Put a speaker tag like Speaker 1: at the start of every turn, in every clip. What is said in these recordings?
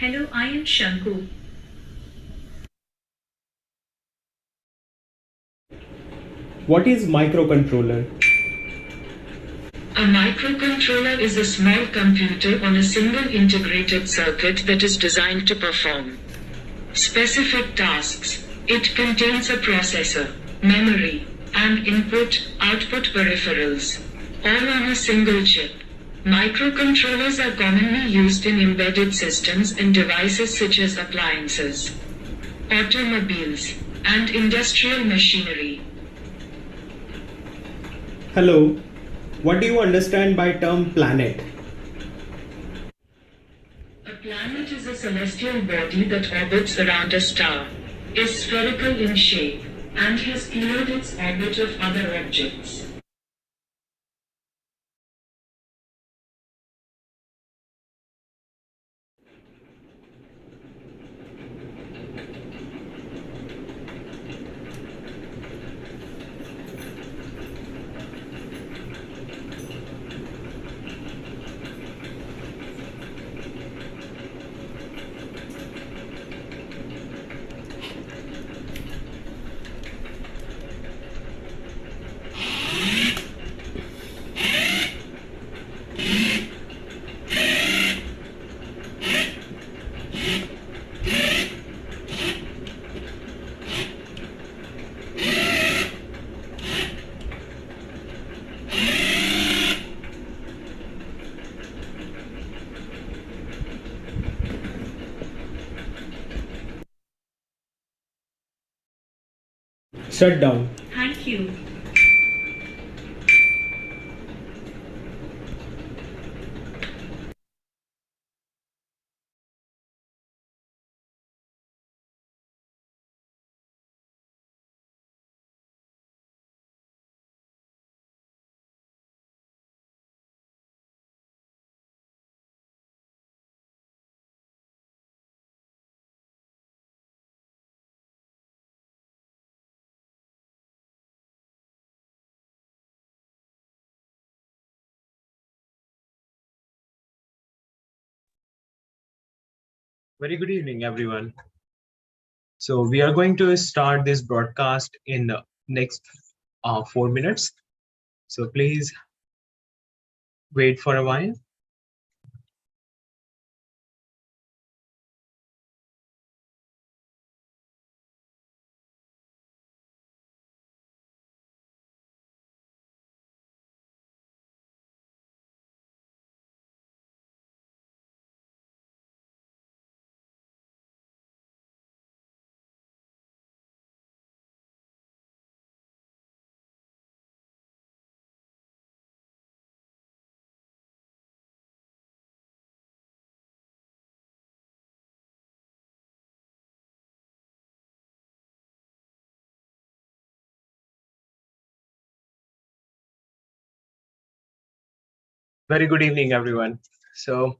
Speaker 1: Hello, I am Shanku.
Speaker 2: What is microcontroller?
Speaker 1: A microcontroller is a small computer on a single integrated circuit that is designed to perform specific tasks. It contains a processor, memory, and input-output peripherals, all on a single chip. Microcontrollers are commonly used in embedded systems and devices such as appliances, automobiles, and industrial machinery.
Speaker 2: Hello. What do you understand by term planet?
Speaker 1: A planet is a celestial body that orbits around a star, is spherical in shape, and has cleared its orbit of other objects.
Speaker 2: Shut down.
Speaker 1: Thank you.
Speaker 3: Very good evening, everyone. So we are going to start this broadcast in the next 4 minutes. So please wait for a while. Very good evening, everyone. So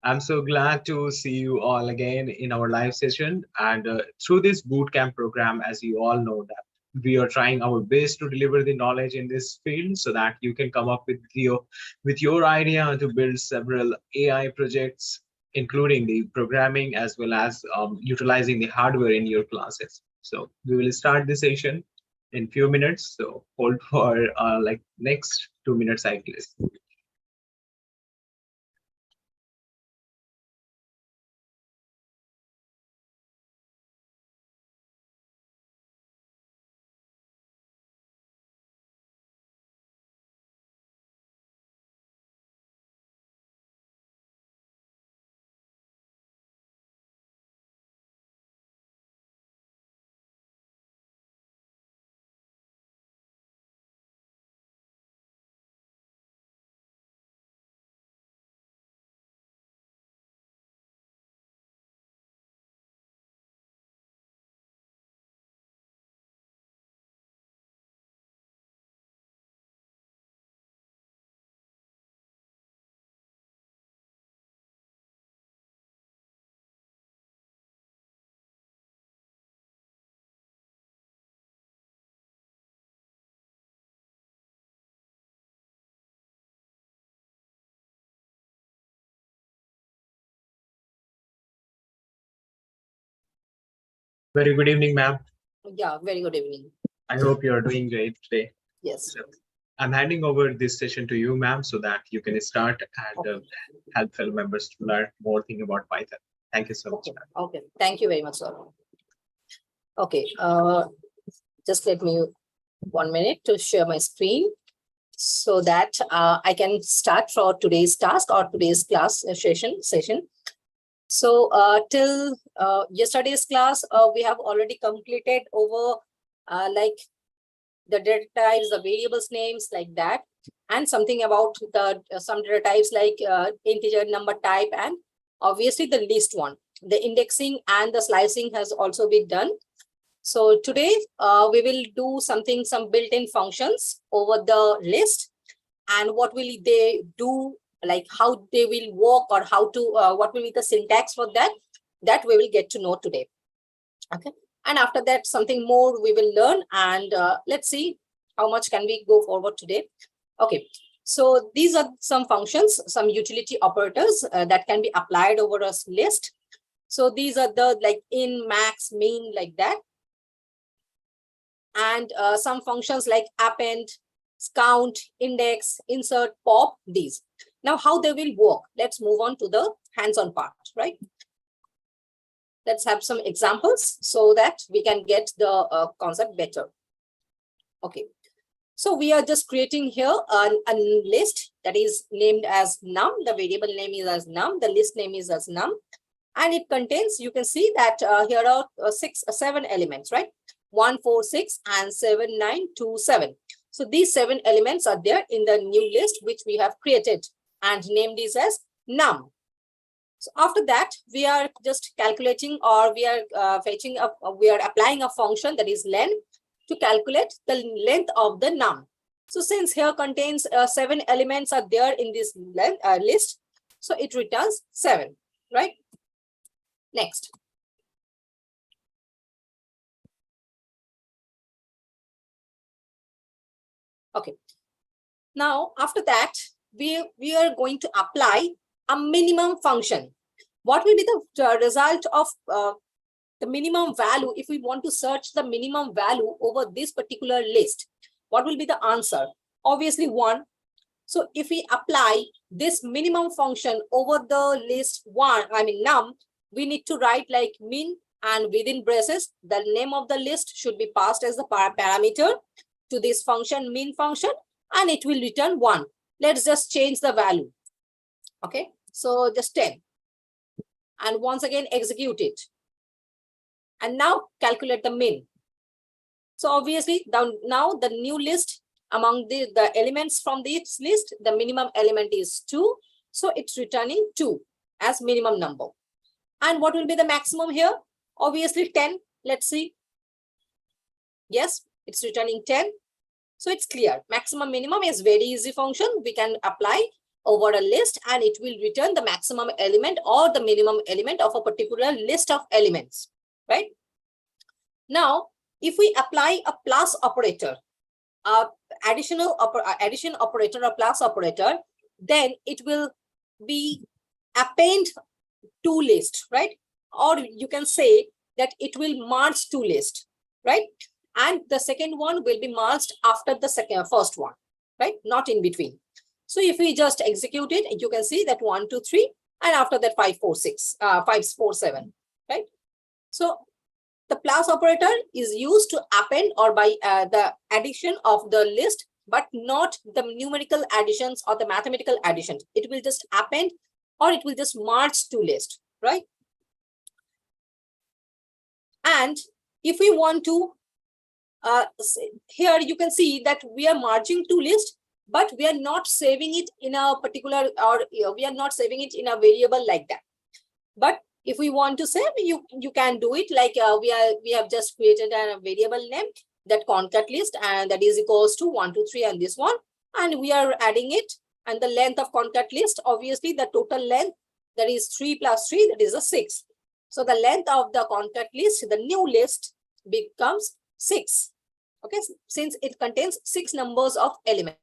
Speaker 3: I'm so glad to see you all again in our live session. And through this bootcamp program, as you all know that we are trying our best to deliver the knowledge in this field so that you can come up with your idea to build several AI projects, including the programming as well as utilizing the hardware in your classes. So we will start the session in few minutes. So hold for like next 2 minutes, I guess. Very good evening, ma'am.
Speaker 4: Yeah, very good evening.
Speaker 3: I hope you're doing great today.
Speaker 4: Yes.
Speaker 3: So I'm handing over this session to you, ma'am, so that you can start and
Speaker 4: Okay.
Speaker 3: help fellow members to learn more thing about Python. Thank you so much,
Speaker 4: Okay.
Speaker 3: ma'am.
Speaker 4: Okay. Thank you very much, sir. Okay. Just let me 1 minute to share my screen so that I can start for today's task or today's class session. So till yesterday's class, we have already completed over like the data types, the variables names like that, and something about the some data types like integer, number type, and obviously the list one. The indexing and the slicing has also been done. So today we will do some built-in functions over the list, and what will they do, like how they will work, or how to what will be the syntax for that we will get to know today. Okay, and after that something more we will learn, and let's see how much can we go forward today. Okay, so these are some functions, some utility operators that can be applied over a list. So these are the like in, max, min, like that, and some functions like append, count, index, insert, pop, these. Now how they will work, let's move on to the hands-on part, right? Let's have some examples so that we can get the concept better. Okay, so we are just creating here a list that is named as num. The variable name is as num, the list name is as num, and it contains, you can see that here are 7 elements, right? 1, 4, 6 and 7, 9, 2, 7. So these 7 elements are there in the new list which we have created and named this as num. So after that, we are just calculating, or we are we are applying a function that is len to calculate the length of the num. So since here contains 7 elements are there in this list, so it returns 7, right? Next. Okay. Now, after that, we are going to apply a minimum function. What will be the result of the minimum value if we want to search the minimum value over this particular list? What will be the answer? Obviously 1. So if we apply this minimum function over the list 1, I mean num, we need to write like min, and within braces, the name of the list should be passed as the parameter to this function, min function, and it will return 1. Let's just change the value. Okay, so just 10. And once again, execute it. And now calculate the min. So obviously, now the new list, among the elements from this list, the minimum element is 2. So it's returning 2 as minimum number. And what will be the maximum here? Obviously 10. Let's see. Yes, it's returning 10. So it's clear. Maximum minimum is very easy function. We can apply over a list and it will return the maximum element or the minimum element of a particular list of elements, right? Now, if we apply a plus operator, addition operator or plus operator, then it will be append to list, right? Or you can say that it will merge to list, right? And the second one will be merged after the first one, right? Not in between. So if we just execute it, you can see that 1, 2, 3, and after that 5, 4, 6, 5, 4, 7, right? So the plus operator is used to append or by the addition of the list, but not the numerical additions or the mathematical additions. It will just append or it will just merge to list, right? And if we want to, here you can see that we are merging to list, but we are not saving it in a particular, or we are not saving it in a variable like that. But if we want to save, you can do it like we have just created a variable name, that concat list, and that is equals to 1, 2, 3 and this one, and we are adding it, and the length of concat list, obviously the total length, that is 3 plus 3, that is a 6. So the length of the concat list, the new list, becomes 6. Okay, since it contains 6 numbers of elements.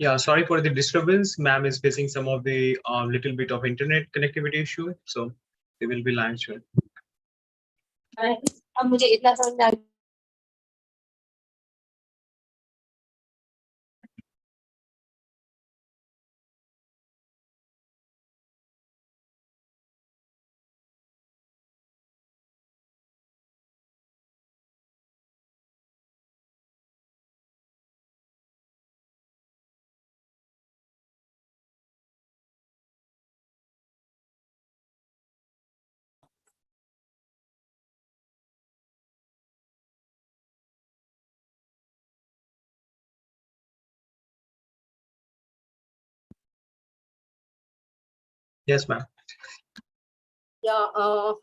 Speaker 3: Yeah, sorry for the disturbance. Ma'am is facing some of the little bit of internet connectivity issue, so they will be live soon.
Speaker 4: अब मुझे इतना समझ में आ गया।
Speaker 3: Yes, ma'am.
Speaker 4: Yeah,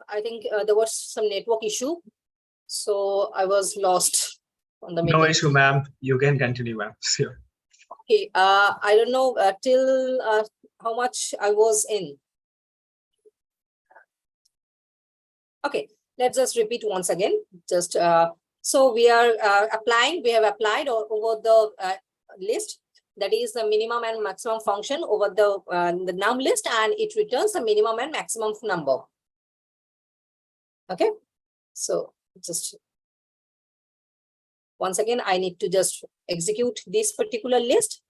Speaker 4: I think there was some network issue, so I was lost on the
Speaker 3: No
Speaker 4: meeting.
Speaker 3: issue, ma'am. You can continue, ma'am. Sure.
Speaker 4: Okay, I don't know till how much I was in. Okay, let's just repeat once again. Just so we are applying. We have applied over the list. That is the minimum and maximum function over the num list, and it returns the minimum and maximum number. Okay, so just once again, I need to just execute this particular list.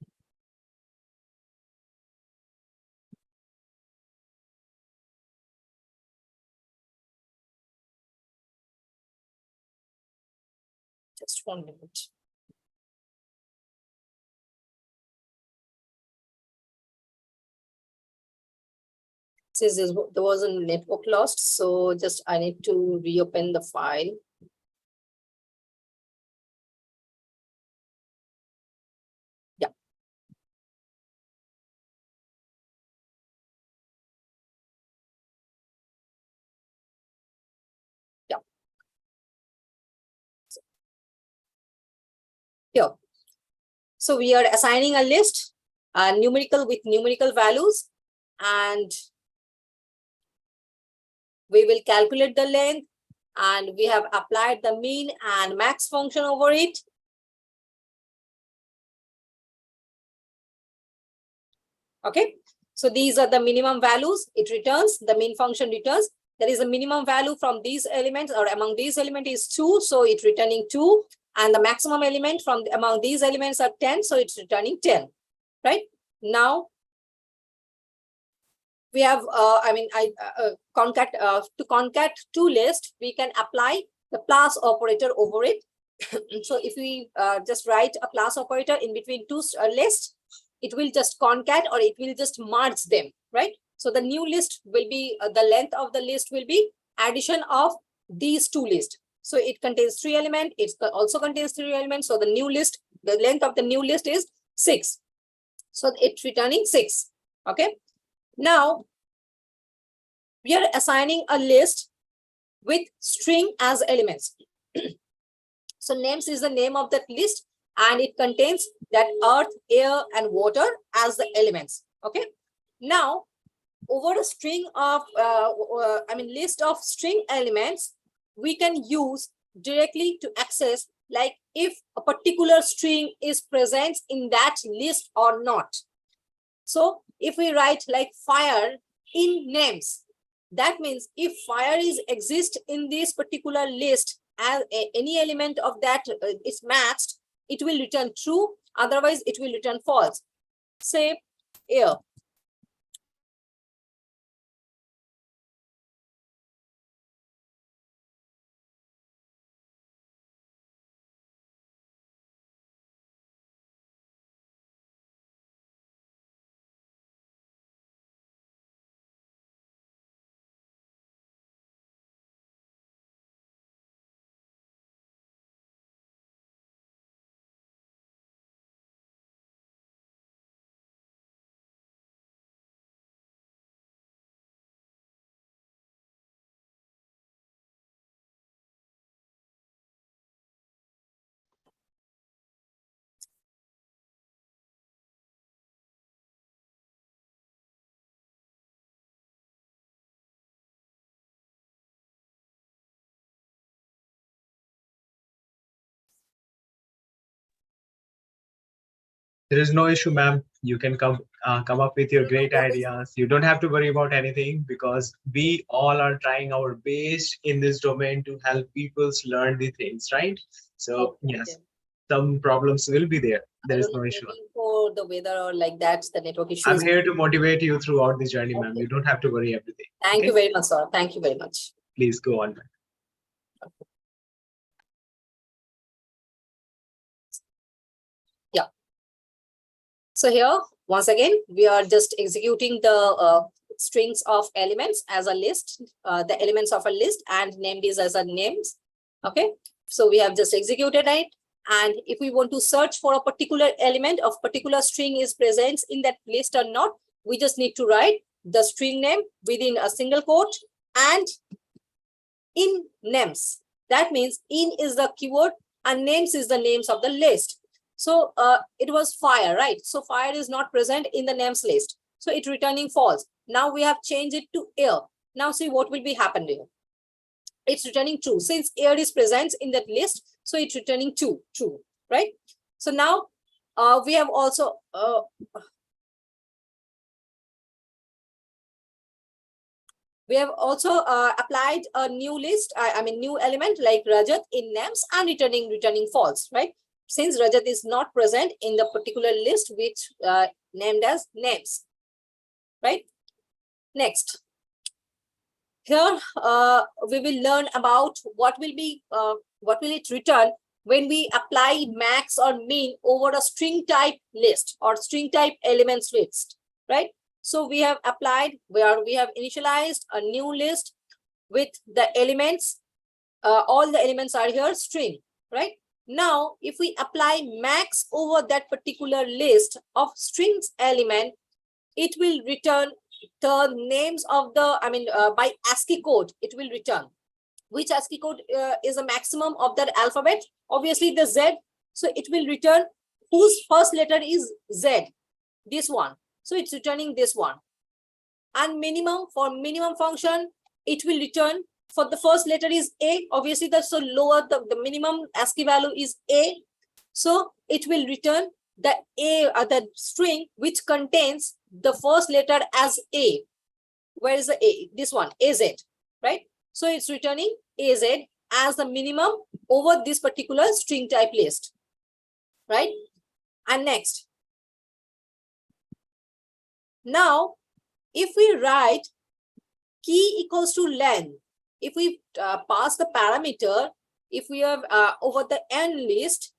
Speaker 4: Just 1 minute. Since there was a network lost, so just I need to reopen the file. Yeah. Yeah. Here. So we are assigning a list, numerical with numerical values, and we will calculate the length, and we have applied the mean and max function over it. Okay, so these are the minimum values it returns, the mean function returns. There is a minimum value from these elements, or among these elements is 2, so it's returning 2, and the maximum element from among these elements are 10, so it's returning 10, right? Now we have to concat two lists, we can apply the plus operator over it. So if we just write a plus operator in between two lists, it will just concat, or it will just merge them, right? So the new list will be the length of the list will be addition of these two lists. So it contains 3 elements, it also contains 3 elements, so the new list, the length of the new list is 6, so it's returning 6. Okay, now we are assigning a list with string as elements. So names is the name of that list, and it contains that earth, air, and water as the elements. Okay, now over a string of list of string elements, we can use directly to access, like if a particular string is present in that list or not. So if we write like fire in names, that means if fire is exist in this particular list, as any element of that is matched, it will return true, otherwise it will return false. Say air.
Speaker 3: There is no issue, ma'am. You can come up with your great ideas. You don't have to worry about anything because we all are trying our best in this domain to help people learn the things, right? So
Speaker 4: Okay.
Speaker 3: yes, some problems will be there.
Speaker 4: I
Speaker 3: There is
Speaker 4: was
Speaker 3: no
Speaker 4: just
Speaker 3: issue.
Speaker 4: waiting for the weather or like that, the network
Speaker 3: I'm
Speaker 4: issues.
Speaker 3: here to motivate you throughout the journey, ma'am.
Speaker 4: Okay.
Speaker 3: You don't have to worry everything.
Speaker 4: Thank you
Speaker 3: Okay,
Speaker 4: very much, sir. Thank you very much.
Speaker 3: please go on, ma'am.
Speaker 4: Yeah. So here, once again, we are just executing the strings of elements as a list, the elements of a list, and named these as a names. Okay. So we have just executed it. And if we want to search for a particular element of particular string is present in that list or not, we just need to write the string name within a single quote and in names. That means in is the keyword and names is the names of the list. So it was fire, right? So fire is not present in the names list. So it returning false. Now we have changed it to air. Now see what will be happening. It's returning true. Since air is present in that list, so it's returning true, right? So now we have also applied a new list, I mean new element like Rajat in names and returning false, right? Since Rajat is not present in the particular list which named as names, right? Next. Here we will learn about what will it return when we apply max or min over a string type list or string type elements list, right? So we have applied where we have initialized a new list with the elements. All the elements are here string, right? Now, if we apply max over that particular list of strings element, it will return the names of the, by ASCII code, it will return. Which ASCII code is a maximum of that alphabet? Obviously the Z. So it will return whose first letter is Z, this one. So it's returning this one. And minimum, for minimum function, it will return for the first letter is A. Obviously that's so lower, the minimum ASCII value is A. So it will return the A, the string which contains the first letter as A. Where is the A? This one, AZ, right? So it's returning AZ as the minimum over this particular string type list, right? And next. Now, if we write key equals to len, if we pass the parameter, if we have over the n list,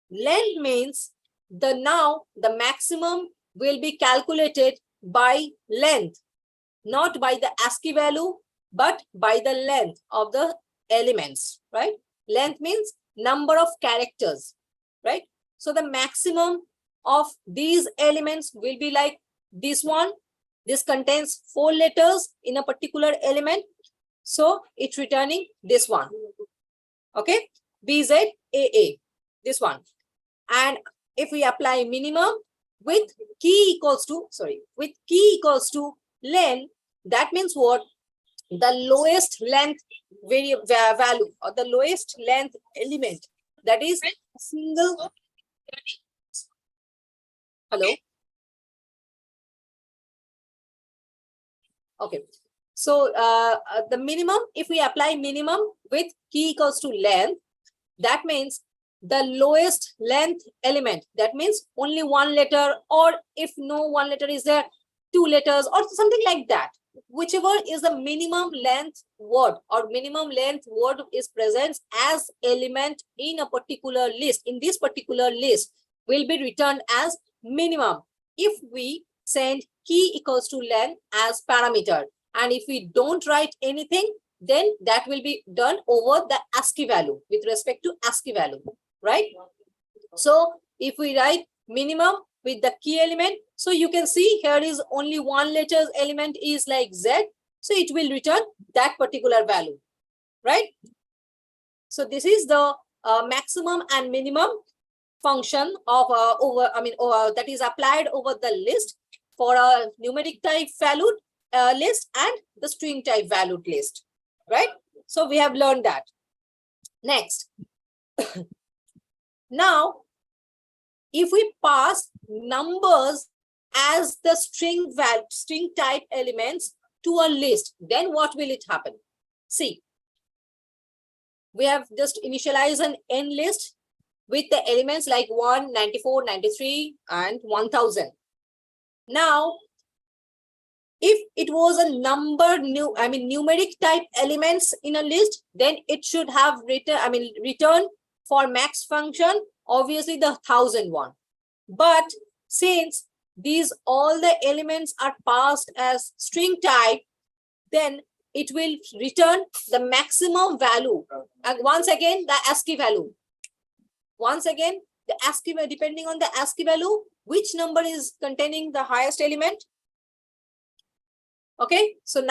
Speaker 4: len means the maximum will be calculated by length, not by the ASCII value, but by the length of the elements, right? Length means number of characters, right? So the maximum of these elements will be like this one. This contains 4 letters in a particular element. So it's returning this one. Okay, BZAA, this one. And if we apply minimum with key equals to len, that means what? The lowest length value or the lowest length element, that is single. Hello. Okay. So the minimum, if we apply minimum with key equals to length, that means the lowest length element, that means only 1 letter, or if no 1 letter is there, 2 letters or something like that. Whichever is the minimum length word or minimum length word is present as element in a particular list, in this particular list, will be returned as minimum if we send key equals to len as parameter. And if we don't write anything, then that will be done over the ASCII value with respect to ASCII value, right? So if we write minimum with the key element, so you can see here is only 1 letter element is like Z, so it will return that particular value, right? So this is the maximum and minimum function of that is applied over the list for a numeric type valued list and the string type valued list, right? So we have learned that. Next. Now if we pass numbers as the string type elements to a list, then what will it happen? See, we have just initialized an n list with the elements like 1, 94, 93, and 1000. Now, if it was a numeric type elements in a list, then it should have return for max function, obviously the 1000 one. But since these all the elements are passed as string type, then it will return the maximum value. And once again, the ASCII value. Once again, the ASCII, depending on the ASCII value, which number is containing the highest element? Okay, so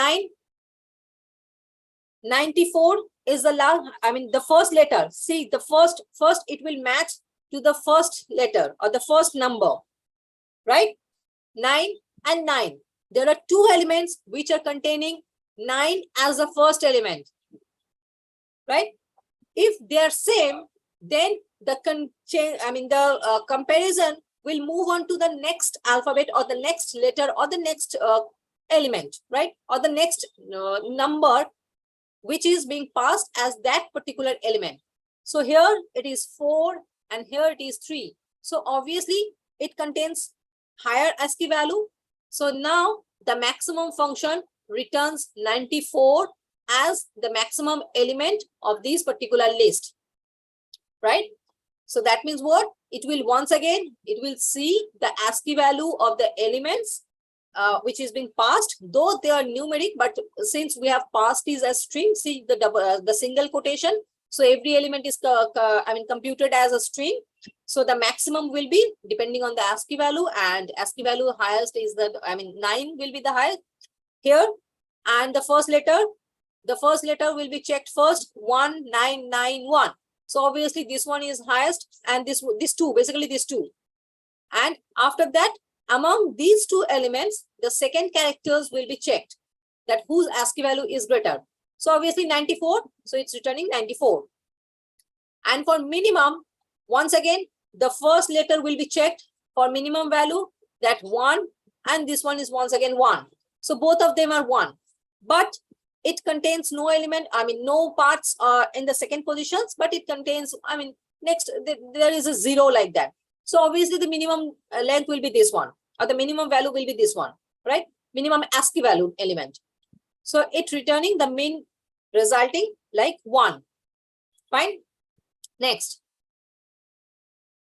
Speaker 4: 94 is the last, the first letter. See, the first it will match to the first letter or the first number, right? 9 and 9. There are two elements which are containing 9 as the first element, right? If they are same, then the comparison will move on to the next alphabet or the next letter or the next element, right? Or the next number which is being passed as that particular element. So here it is 4 and here it is 3. So obviously it contains higher ASCII value. So now the maximum function returns 94 as the maximum element of this particular list, right? So that means what? It will once again, it will see the ASCII value of the elements which is being passed, though they are numeric, but since we have passed these as string, see the single quotation. So every element is computed as a string. So the maximum will be depending on the ASCII value, and ASCII value highest is 9 will be the highest here. And the first letter will be checked first, 1991. So obviously this one is highest, and this two, basically these two. And after that, among these two elements, the second characters will be checked, that whose ASCII value is greater. So obviously 94, so it's returning 94. And for minimum, once again, the first letter will be checked for minimum value, that 1, and this one is once again 1. So both of them are 1. But it contains no element, no parts in the second positions, but it contains, next, there is a 0 like that. So obviously the minimum length will be this one, or the minimum value will be this one, right? Minimum ASCII value element. So it returning the min resulting like 1. Fine. Next.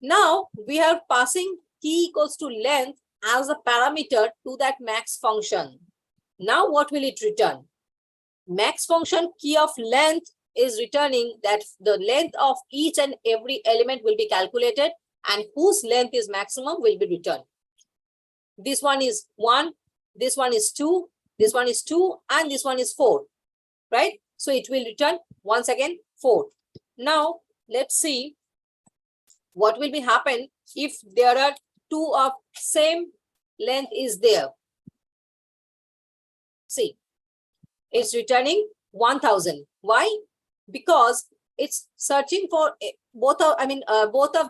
Speaker 4: Now we are passing key equals to length as a parameter to that max function. Now what will it return? Max function key of length is returning that the length of each and every element will be calculated, and whose length is maximum will be returned. This one is 1, this one is 2, this one is 2, and this one is 4, right? So it will return once again 4. Now let's see what will be happen if there are two of same length is there. See, it's returning 1000. Why? Because it's searching for both of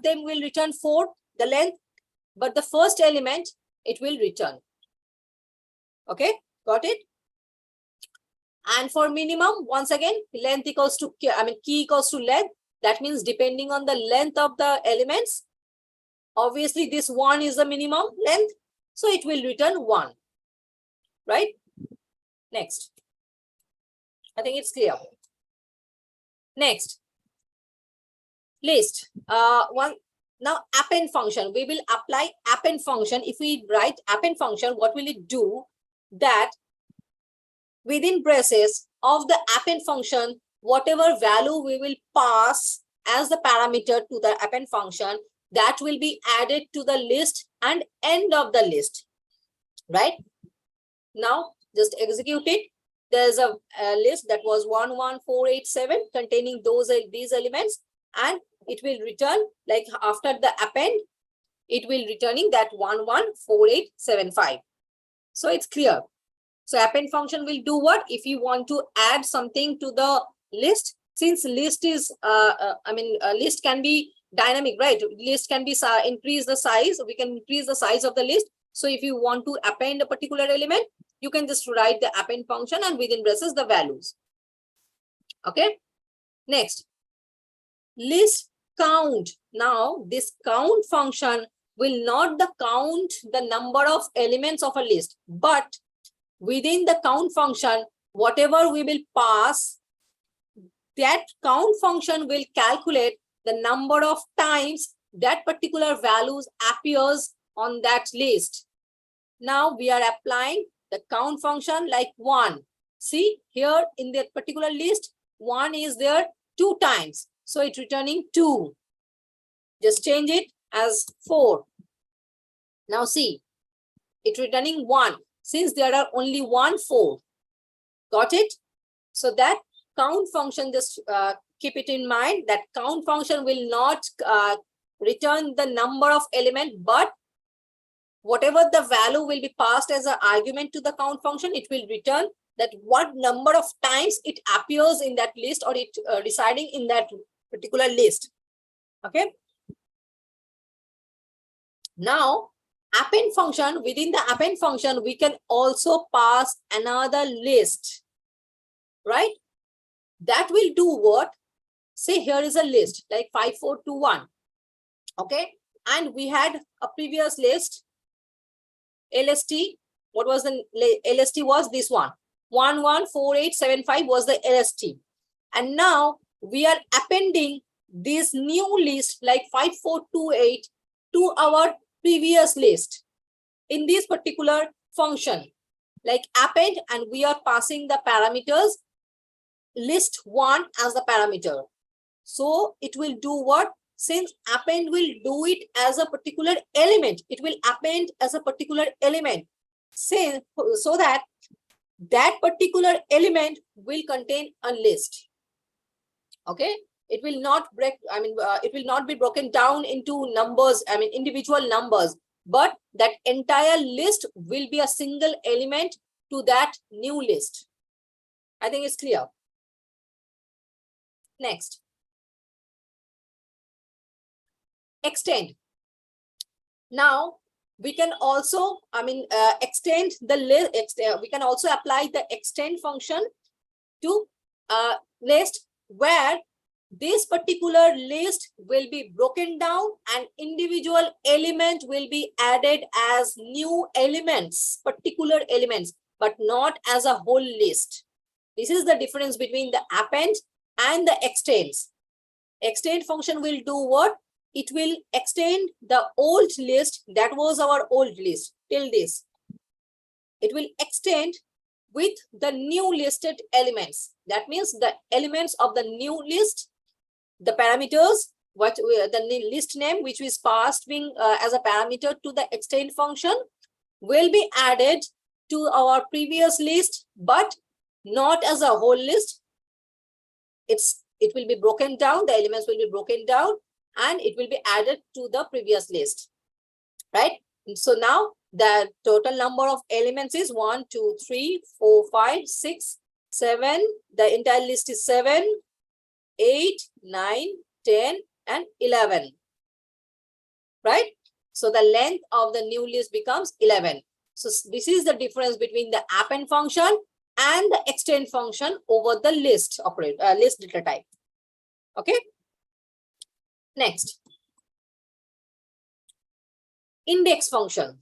Speaker 4: them will return 4, the length, but the first element it will return. Okay, got it? And for minimum, once again, length equals to key equals to length. That means depending on the length of the elements, obviously this 1 is the minimum length, so it will return 1, right? Next. I think it's clear. Next. List. Now append function. We will apply append function. If we write append function, what will it do? That within braces of the append function, whatever value we will pass as the parameter to the append function, that will be added to the list and end of the list, right? Now just execute it. There's a list that was 11487 containing these elements, and it will return, like after the append, it will returning that 114875. So it's clear. So append function will do what? If you want to add something to the list, since list is list can be dynamic, right? List can be increase the size. We can increase the size of the list. So if you want to append a particular element, you can just write the append function and within braces the values. Okay. Next, list count. Now this count function will not count the number of elements of a list, but within the count function, whatever we will pass, that count function will calculate the number of times that particular values appears on that list. Now we are applying the count function like 1. See here in that particular list, 1 is there 2 times. So it's returning 2. Just change it as 4. Now see, it's returning 1 since there are only 4. Got it? So that count function, just keep it in mind that count function will not return the number of element, but whatever the value will be passed as an argument to the count function, it will return that what number of times it appears in that list or it residing in that particular list. Okay. Now, append function, within the append function, we can also pass another list, right? That will do what? Say here is a list like 5421. Okay. And we had a previous list, LST. What was the LST? Was this one. 114875 was the LST. And now we are appending this new list like 5428 to our previous list in this particular function like append, and we are passing the parameters list 1 as the parameter. So it will do what? Since append will do it as a particular element, it will append as a particular element. Say, so that that particular element will contain a list. Okay. It will not break, it will not be broken down into numbers, individual numbers, but that entire list will be a single element to that new list. I think it's clear. Next. Extend. Now, we can also, extend the list. We can also apply the extend function to list where this particular list will be broken down and individual element will be added as new elements, particular elements, but not as a whole list. This is the difference between the append and the extends. Extend function will do what? It will extend the old list, that was our old list till this. It will extend with the new listed elements. That means the elements of the new list, the parameters, the list name which is passed being as a parameter to the extend function will be added to our previous list, but not as a whole list. It will be broken down, the elements will be broken down, and it will be added to the previous list, right? And so now the total number of elements is 1, 2, 3, 4, 5, 6, 7. The entire list is 7, 8, 9, 10, and 11, right? So the length of the new list becomes 11. So this is the difference between the append function and the extend function over the list list data type. Okay. Next, index function.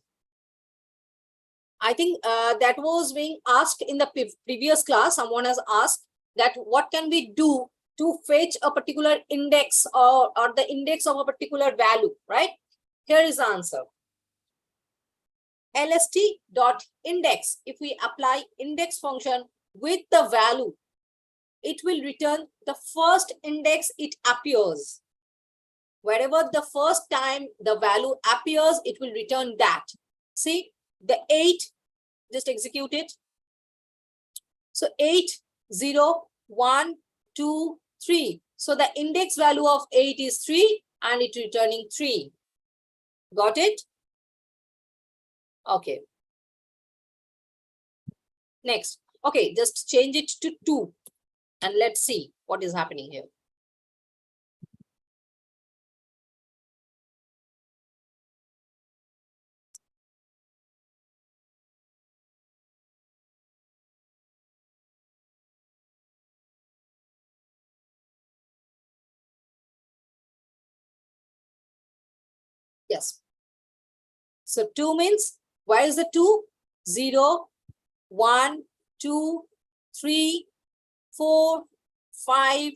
Speaker 4: I think that was being asked in the previous class. Someone has asked that what can we do to fetch a particular index or the index of a particular value, right? Here is the answer. lst.index, if we apply index function with the value, it will return the first index it appears. Wherever the first time the value appears, it will return that. See, the 8, just execute it. So 8, 0, 1, 2, 3. So the index value of 8 is 3 and it's returning 3. Got it? Okay. Next. Okay, just change it to 2 and let's see what is happening here. Yes. So 2 means, where is the 2? 0, 1, 2, 3, 4, 5,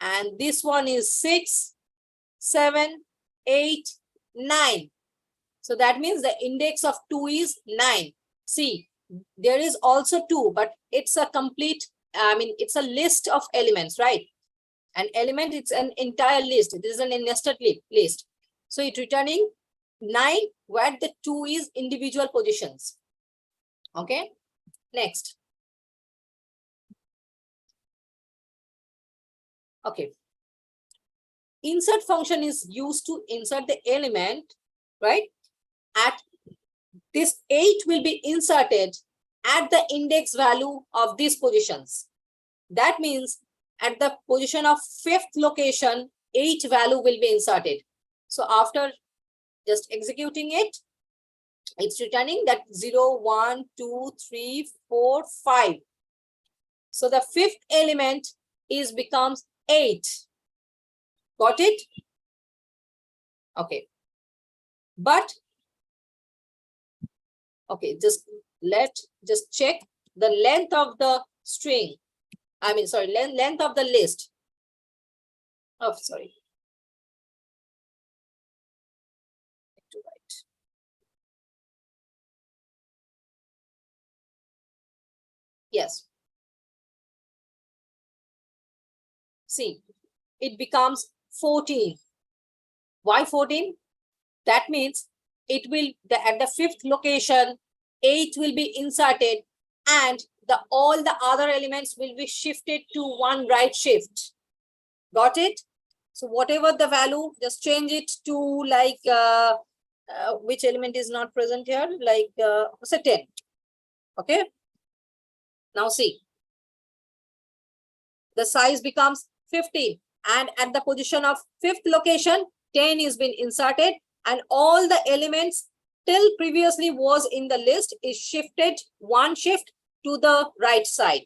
Speaker 4: and this one is 6, 7, 8, 9. So that means the index of 2 is 9. See, there is also 2, but it's a complete, it's a list of elements, right? An element, it's an entire list. This is an nested list. So it's returning 9, where the 2 is individual positions. Okay, next. Okay. Insert function is used to insert the element, right? At this 8 will be inserted at the index value of these positions. That means at the position of 5th location, 8 value will be inserted. So after just executing it, it's returning that 0, 1, 2, 3, 4, 5. So the 5th element becomes 8. Got it? Okay. But, okay, just check the length of the string. Length of the list. Oh, sorry. Yes. See, it becomes 14. Why 14? That means it will, at the 5th location, 8 will be inserted and all the other elements will be shifted to one right shift. Got it? So whatever the value, just change it to like, which element is not present here? Like, say 10. Okay. Now see, the size becomes 15, and at the position of 5th location, 10 is been inserted, and all the elements till previously was in the list is shifted one shift to the right side.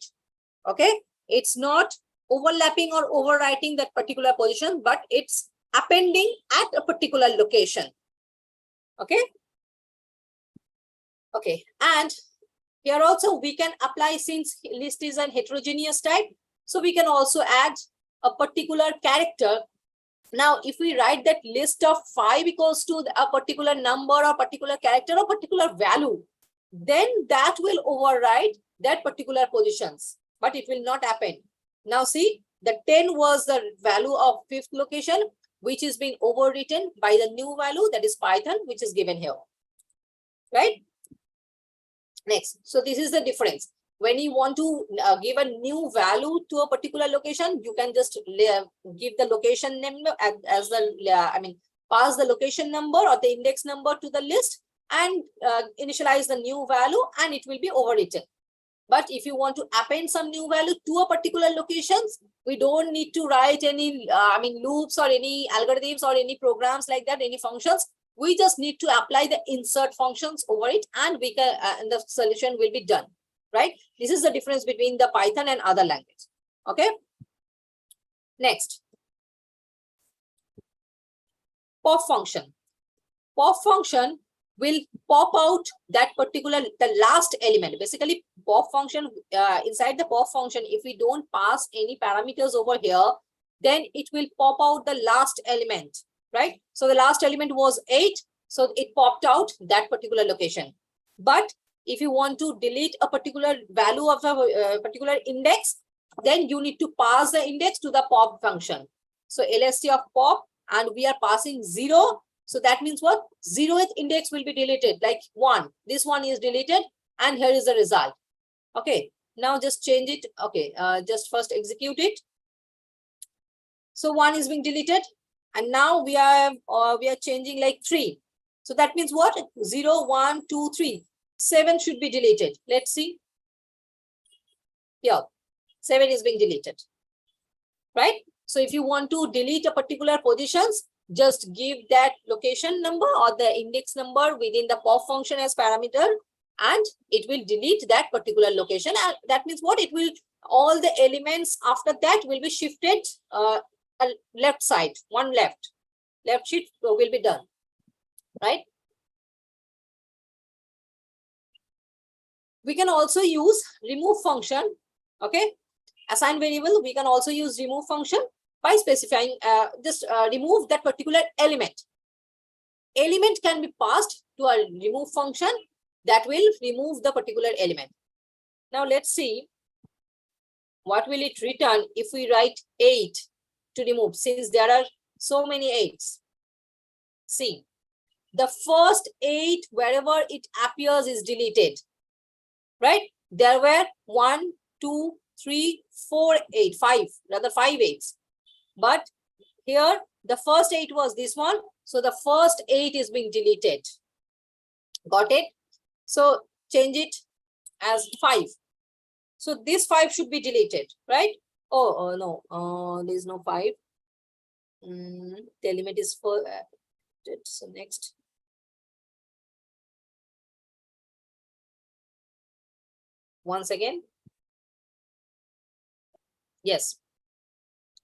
Speaker 4: Okay, it's not overlapping or overwriting that particular position, but it's appending at a particular location. Okay. Okay, and here also we can apply, since list is an heterogeneous type, so we can also add a particular character. Now, if we write that list of 5 equals to a particular number or particular character or particular value, then that will override that particular positions, but it will not append. Now see, the 10 was the value of 5th location, which is being overwritten by the new value, that is Python, which is given here, right? Next, so this is the difference. When you want to give a new value to a particular location, you can just give the location number as the, pass the location number or the index number to the list and initialize the new value, and it will be overwritten. But if you want to append some new value to a particular locations, we don't need to write any, loops or any algorithms or any programs like that, any functions. We just need to apply the insert functions over it, and we can, and the solution will be done, right? This is the difference between the Python and other language. Okay. Next, pop function. Pop function will pop out that particular, the last element. Basically, pop function, inside the pop function, if we don't pass any parameters over here, then it will pop out the last element, right? So the last element was 8, so it popped out that particular location. But if you want to delete a particular value of a particular index, then you need to pass the index to the pop function. So LST of pop, and we are passing 0. So that means what? 0th index will be deleted, like 1. This one is deleted, and here is the result. Okay, now just change it. Okay, just first execute it. So 1 is being deleted, and now we are changing like 3. So that means what? 0, 1, 2, 3. 7 should be deleted. Let's see. Here, 7 is being deleted, right? So if you want to delete a particular positions, just give that location number or the index number within the pop function as parameter, and it will delete that particular location. And that means what? It will, all the elements after that will be shifted left side, one left shift will be done. right? We can also use remove function, okay? Assign variable, we can also use remove function by specifying, remove that particular element. Element can be passed to a remove function that will remove the particular element. Now let's see what will it return if we write 8 to remove, since there are so many 8s. See, the first 8 wherever it appears is deleted, right? There were 1, 2, 3, 4, 8, 5, rather 5 8s. But here the first 8 was this one. So the first 8 is being deleted. Got it? So change it as 5. So this 5 should be deleted, right? Oh no, there is no 5. The element is for so next. Once again. Yes.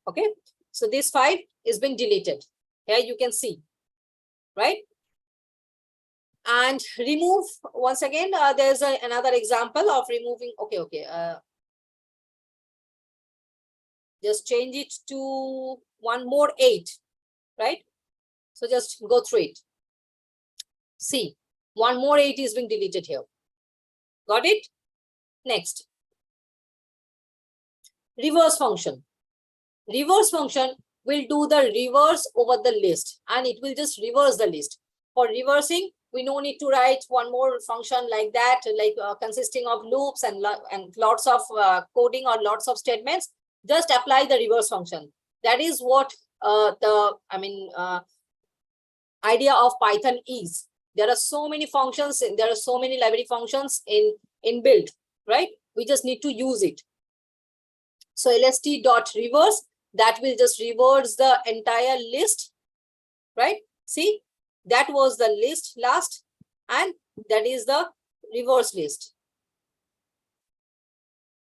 Speaker 4: Okay. So this 5 is being deleted. Here you can see, right? And remove, once again, there's another example of removing. Okay. Just change it to one more 8, right? So just go through it. See, one more 8 is being deleted here. Got it? Next. Reverse function. Reverse function will do the reverse over the list, and it will just reverse the list. For reversing, we no need to write one more function like that, like consisting of loops and lots of coding or lots of statements. Just apply the reverse function. That is what idea of Python is. There are so many functions, and there are so many library functions in build, right? We just need to use it. So lst.reverse, that will just reverse the entire list, right? See, that was the list last, and that is the reverse list.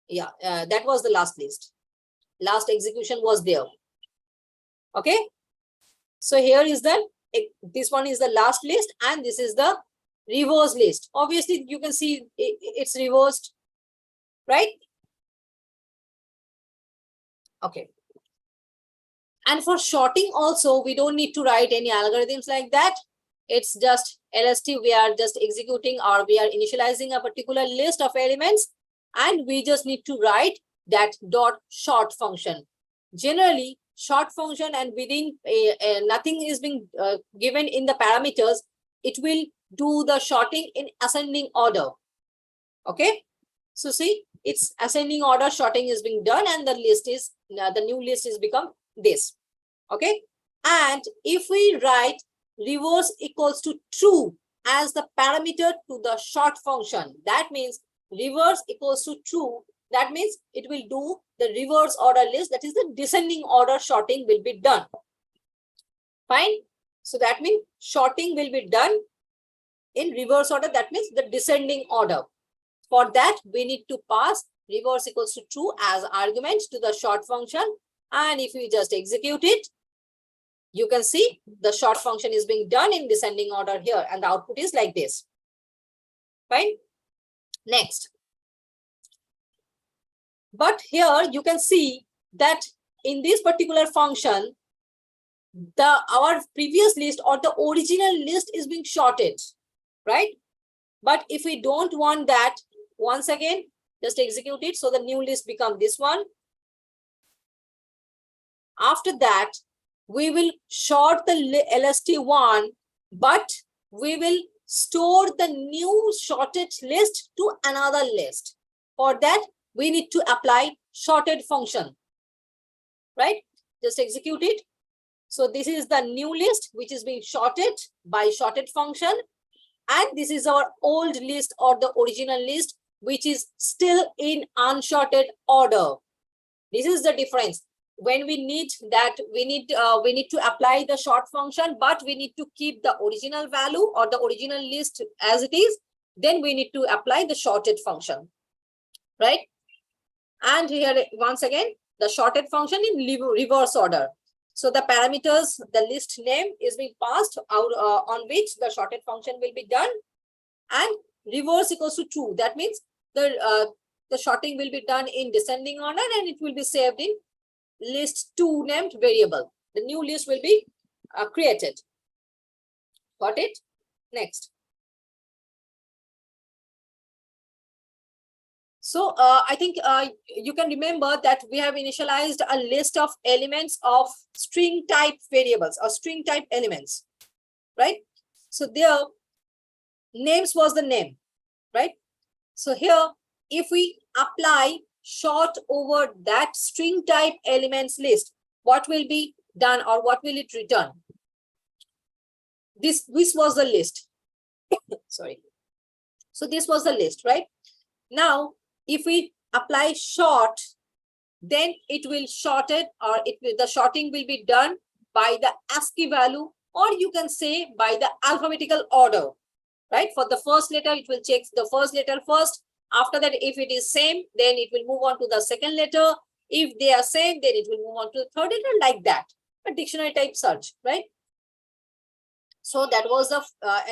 Speaker 4: Yeah, that was the last list. Last execution was there. Okay. So here is this one is the last list, and this is the reverse list. Obviously, you can see it's reversed, right? Okay. And for sorting also, we don't need to write any algorithms like that. It's just LST, we are just executing, or we are initializing a particular list of elements, and we just need to write that dot sort function. Generally, sort function, and within nothing is being given in the parameters, it will do the sorting in ascending order. Okay. So see, it's ascending order sorting is being done, and the list is the new list is become this. Okay. And if we write reverse equals to true as the parameter to the sort function, that means reverse equals to true. That means it will do the reverse order list. That is the descending order sorting will be done. Fine. So that means sorting will be done in reverse order. That means the descending order. For that, we need to pass reverse equals to true as argument to the sort function. And if we just execute it, you can see the sort function is being done in descending order here, and the output is like this. Fine. Next. But here you can see that in this particular function, our previous list or the original list is being sorted, right? But if we don't want that, once again, just execute it. So the new list becomes this one. After that, we will sort the LST1, but we will store the new sorted list to another list. For that, we need to apply sorted function, right? Just execute it. So this is the new list which is being sorted by sorted function, and this is our old list or the original list which is still in unsorted order. This is the difference. When we need that, we need to apply the sort function, but we need to keep the original value or the original list as it is. Then we need to apply the sorted function, right? And here once again, the sorted function in reverse order. So the parameters, the list name is being passed out on which the sorted function will be done, and reverse equals to true. That means the sorting will be done in descending order and it will be saved in list2 named variable. The new list will be created. Got it? Next. So I think you can remember that we have initialized a list of elements of string type variables or string type elements, right? So there, names was the name, right? So here, if we apply sort over that string type elements list, what will be done or what will it return? This was the list. Sorry. So this was the list, right? Now, if we apply sort, then it will sorted or the sorting will be done by the ASCII value, or you can say by the alphabetical order, right? For the first letter, it will check the first letter first. After that, if it is same, then it will move on to the second letter. If they are same, then it will move on to the third letter, like that. A dictionary type search, right? So that was the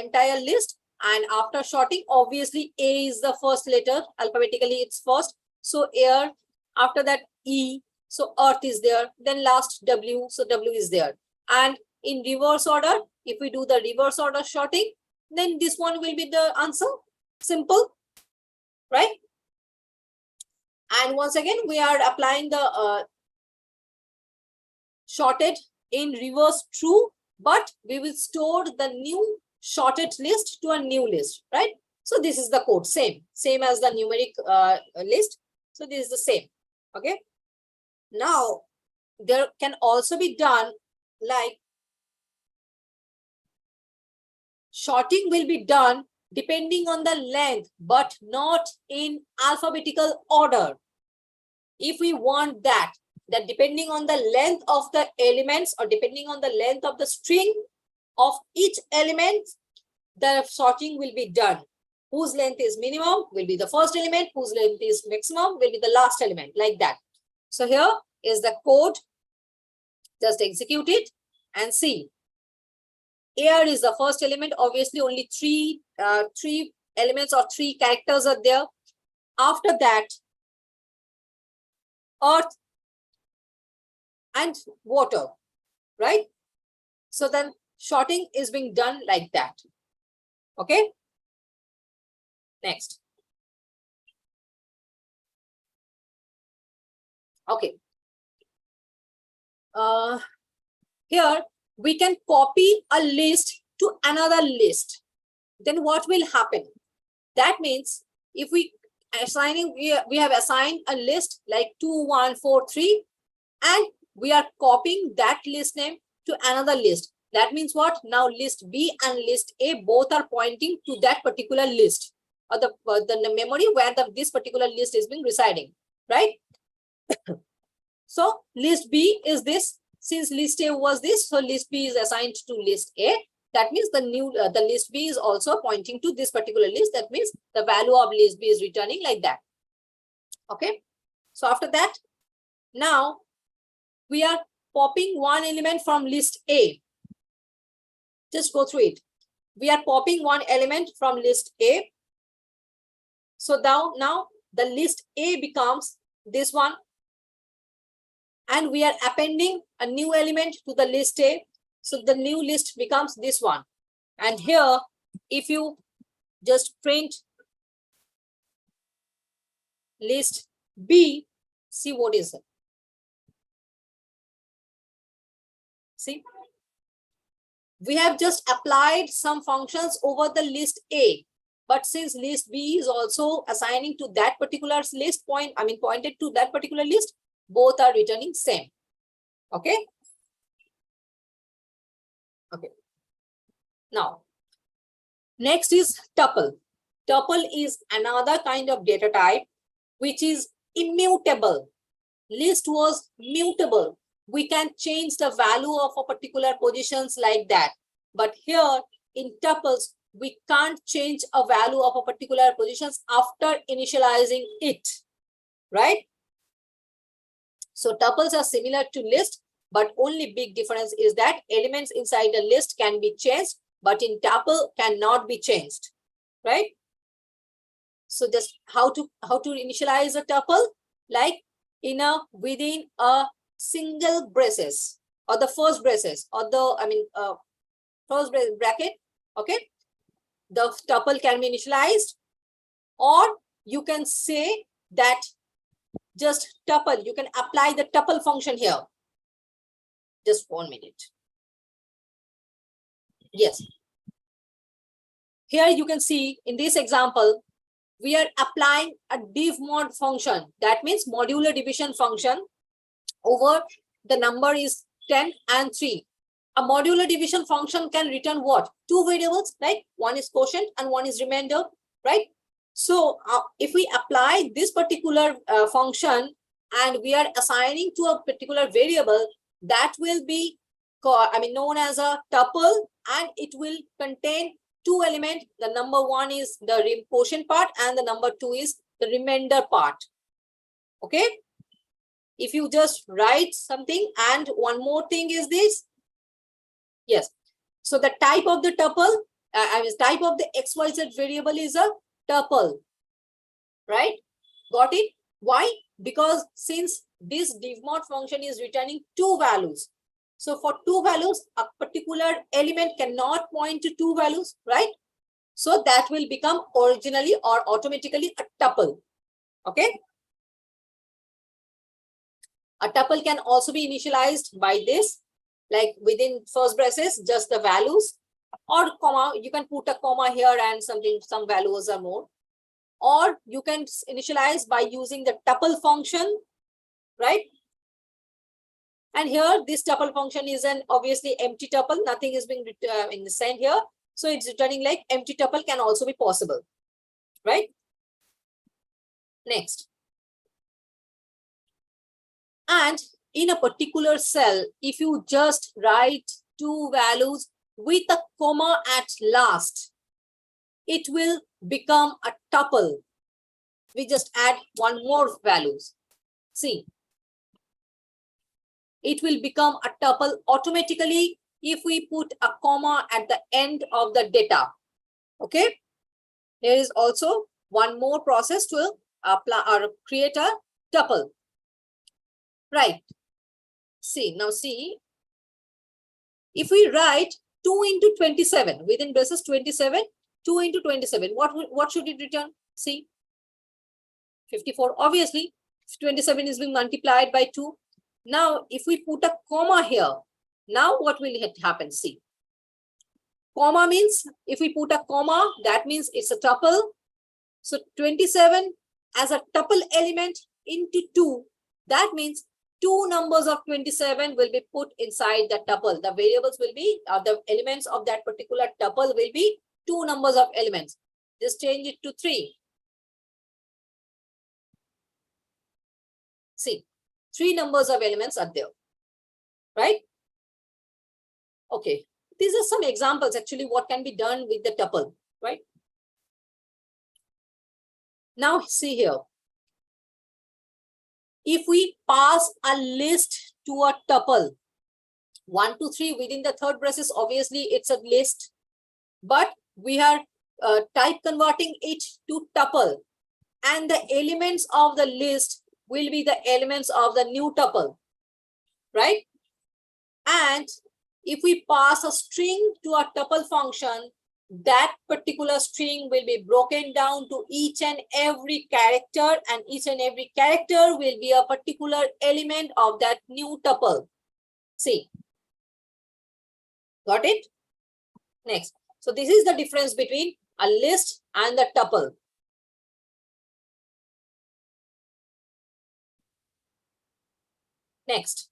Speaker 4: entire list. And after sorting, obviously A is the first letter, alphabetically it's first. So air, after that E, so earth is there. Then last W, so W is there. And in reverse order, if we do the reverse order sorting, then this one will be the answer. Simple, right? And once again, we are applying the sorted in reverse true, but we will store the new sorted list to a new list, right? So this is the code, same as the numeric list. So this is the same, okay? Now, there can also be done like sorting will be done depending on the length, but not in alphabetical order. If we want that depending on the length of the elements or depending on the length of the string of each element, the sorting will be done. Whose length is minimum will be the first element, whose length is maximum will be the last element, like that. So here is the code. Just execute it and see. Air is the first element. Obviously, only three elements or three characters are there. After that, earth and water, right? So then sorting is being done like that. Okay. Next. Okay. Here we can copy a list to another list. Then what will happen? That means if we have assigned a list like 2, 1, 4, 3, and we are copying that list name to another list. That means what? Now list B and list A both are pointing to that particular list or the memory where this particular list is being residing, right? So list B is this. Since list A was this, so list B is assigned to list A. That means the list B is also pointing to this particular list. That means the value of list B is returning like that. Okay. So after that, now we are popping one element from list A. Just go through it. We are popping one element from list A. So now the list A becomes this one. And we are appending a new element to the list A. So the new list becomes this one. And here, if you just print list B, see what is it. See, we have just applied some functions over the list A. But since list B is also assigning to that particular list pointed to that particular list, both are returning same. Okay. Okay. Now, next is tuple. Tuple is another kind of data type which is immutable. List was mutable. We can change the value of a particular positions like that. But here in tuples, we can't change a value of a particular positions after initializing it, right? So tuples are similar to list, but only big difference is that elements inside the list can be changed, but in tuple cannot be changed, right? So just how to initialize a tuple, like within a single braces or the first braces or the first bracket, okay, the tuple can be initialized, or you can say that just tuple, you can apply the tuple function here. Just 1 minute. Yes. Here you can see in this example, we are applying a divmod function. That means modular division function over the number is 10 and 3. A modular division function can return what? 2 variables, right? One is quotient and one is remainder, right? So if we apply this particular function and we are assigning to a particular variable, that will be known as a tuple, and it will contain 2 elements. The number 1 is the quotient part and the number 2 is the remainder part. Okay. If you just write something, and one more thing is this. Yes. So the type of the tuple, type of the XYZ variable is a tuple, right? Got it? Why? Because since this divmod function is returning 2 values. So for 2 values, a particular element cannot point to 2 values, right? So that will become originally or automatically a tuple. Okay. A tuple can also be initialized by this, like within first braces, just the values, or comma, you can put a comma here and some values are more. Or you can initialize by using the tuple function, right? And here, this tuple function is an obviously empty tuple. Nothing is being sent here. So it's returning like empty tuple can also be possible, right? Next. And in a particular cell, if you just write 2 values with a comma at last, it will become a tuple. We just add 1 more values. See, it will become a tuple automatically if we put a comma at the end of the data. Okay. There is also one more process to apply or create a tuple. Right. See, now see, if we write 2 into 27 within braces 27, 2 into 27, what should it return? See, 54. Obviously, 27 is being multiplied by 2. Now, if we put a comma here, now what will happen? See, comma means if we put a comma, that means it's a tuple. So 27 as a tuple element into 2, that means 2 numbers of 27 will be put inside the tuple. The variables will be, the elements of that particular tuple will be 2 numbers of elements. Just change it to 3. See, 3 numbers of elements are there, right? Okay, these are some examples actually what can be done with the tuple, right? Now see here. If we pass a list to a tuple, 1, 2, 3 within the third braces, obviously it's a list, but we are type converting it to tuple, and the elements of the list will be the elements of the new tuple, right? And if we pass a string to a tuple function, that particular string will be broken down to each and every character, and each and every character will be a particular element of that new tuple. See, got it? Next. So this is the difference between a list and the tuple. Next.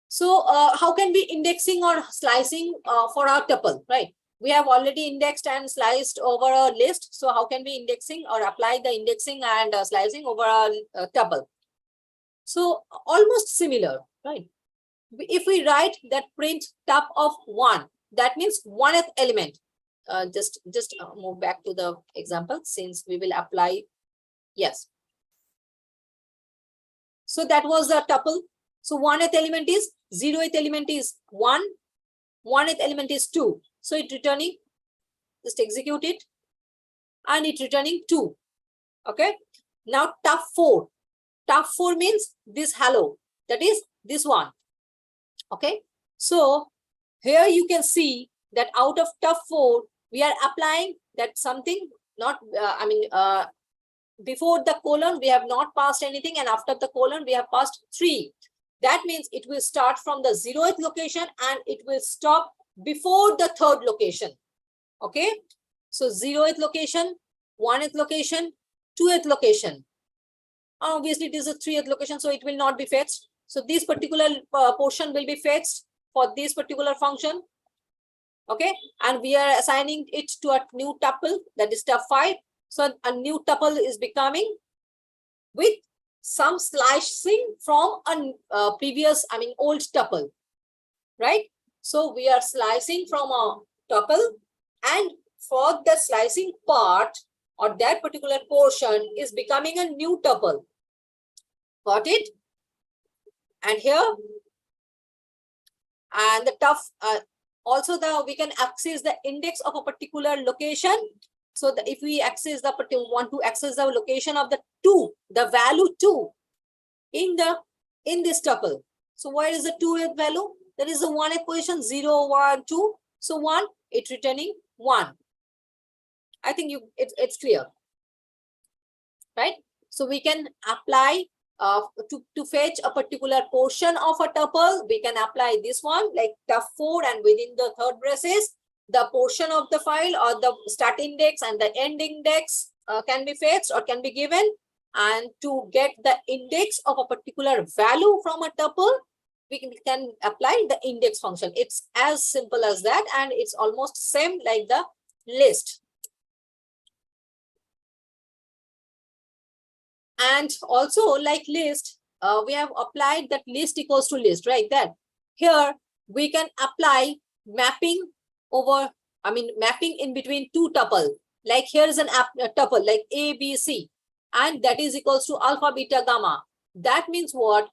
Speaker 4: So how can we indexing or slicing for our tuple, right? We have already indexed and sliced over a list. So how can we indexing or apply the indexing and slicing over a tuple? So almost similar, right? If we write that print top of 1, that means 1th element. Just move back to the example since we will apply. Yes. So that was the tuple. So 1th element is 0th element is 1, 1th element is 2. So it returning, just execute it, and it returning 2. Okay. Now tough 4. Tough 4 means this hello, that is this one. Okay. So here you can see that out of tough 4, we are applying that something not, before the colon, we have not passed anything, and after the colon, we have passed 3. That means it will start from the 0th location and it will stop before the 3rd location. Okay. So 0th location, 1th location, 2th location. Obviously, it is a 3rd location, so it will not be fetched. So this particular portion will be fetched for this particular function. Okay. And we are assigning it to a new tuple, that is tuple 5. So a new tuple is becoming with some slicing from a previous, old tuple, right? So we are slicing from a tuple, and for the slicing part or that particular portion is becoming a new tuple. Got it? And here, and the tough, also we can access the index of a particular location. So if we want to access the location of the 2, the value 2 in this tuple. So where is the 2th value? There is the 1th position, 0, 1, 2. So 1, it's returning 1. I think it's clear, right? So we can apply to fetch a particular portion of a tuple. We can apply this one like tough 4, and within the 3rd braces, the portion of the file or the start index and the end index can be fetched or can be given. And to get the index of a particular value from a tuple, we can apply the index function. It's as simple as that, and it's almost same like the list. And also like list, we have applied that list equals to list, right? That here we can apply mapping over, mapping in between 2 tuple. Like here is a tuple like A, B, C, and that is equals to alpha, beta, gamma. That means what?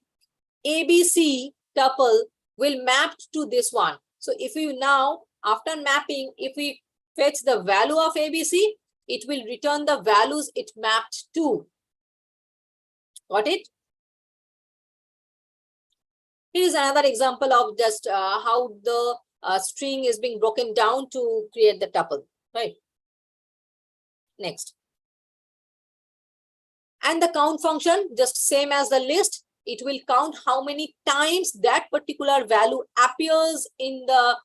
Speaker 4: A, B, C tuple will map to this one. So if you now, after mapping, if we fetch the value of A, B, C, it will return the values it mapped to. Got it? Here is another example of just how the string is being broken down to create the tuple, right? Next. And the count function, just same as the list, it will count how many times that particular value appears in the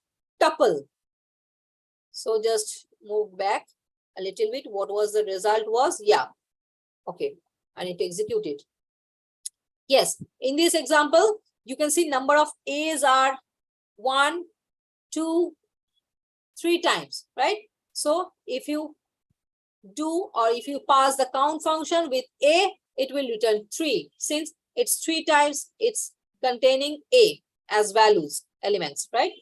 Speaker 4: tuple. So just move back a little bit. What was the result was? Yeah. Okay. I need to execute it. Yes. In this example, you can see number of A's are 1, 2, 3 times, right? So if you do, or if you pass the count function with A, it will return 3. Since it's 3 times, it's containing A as values, elements, right?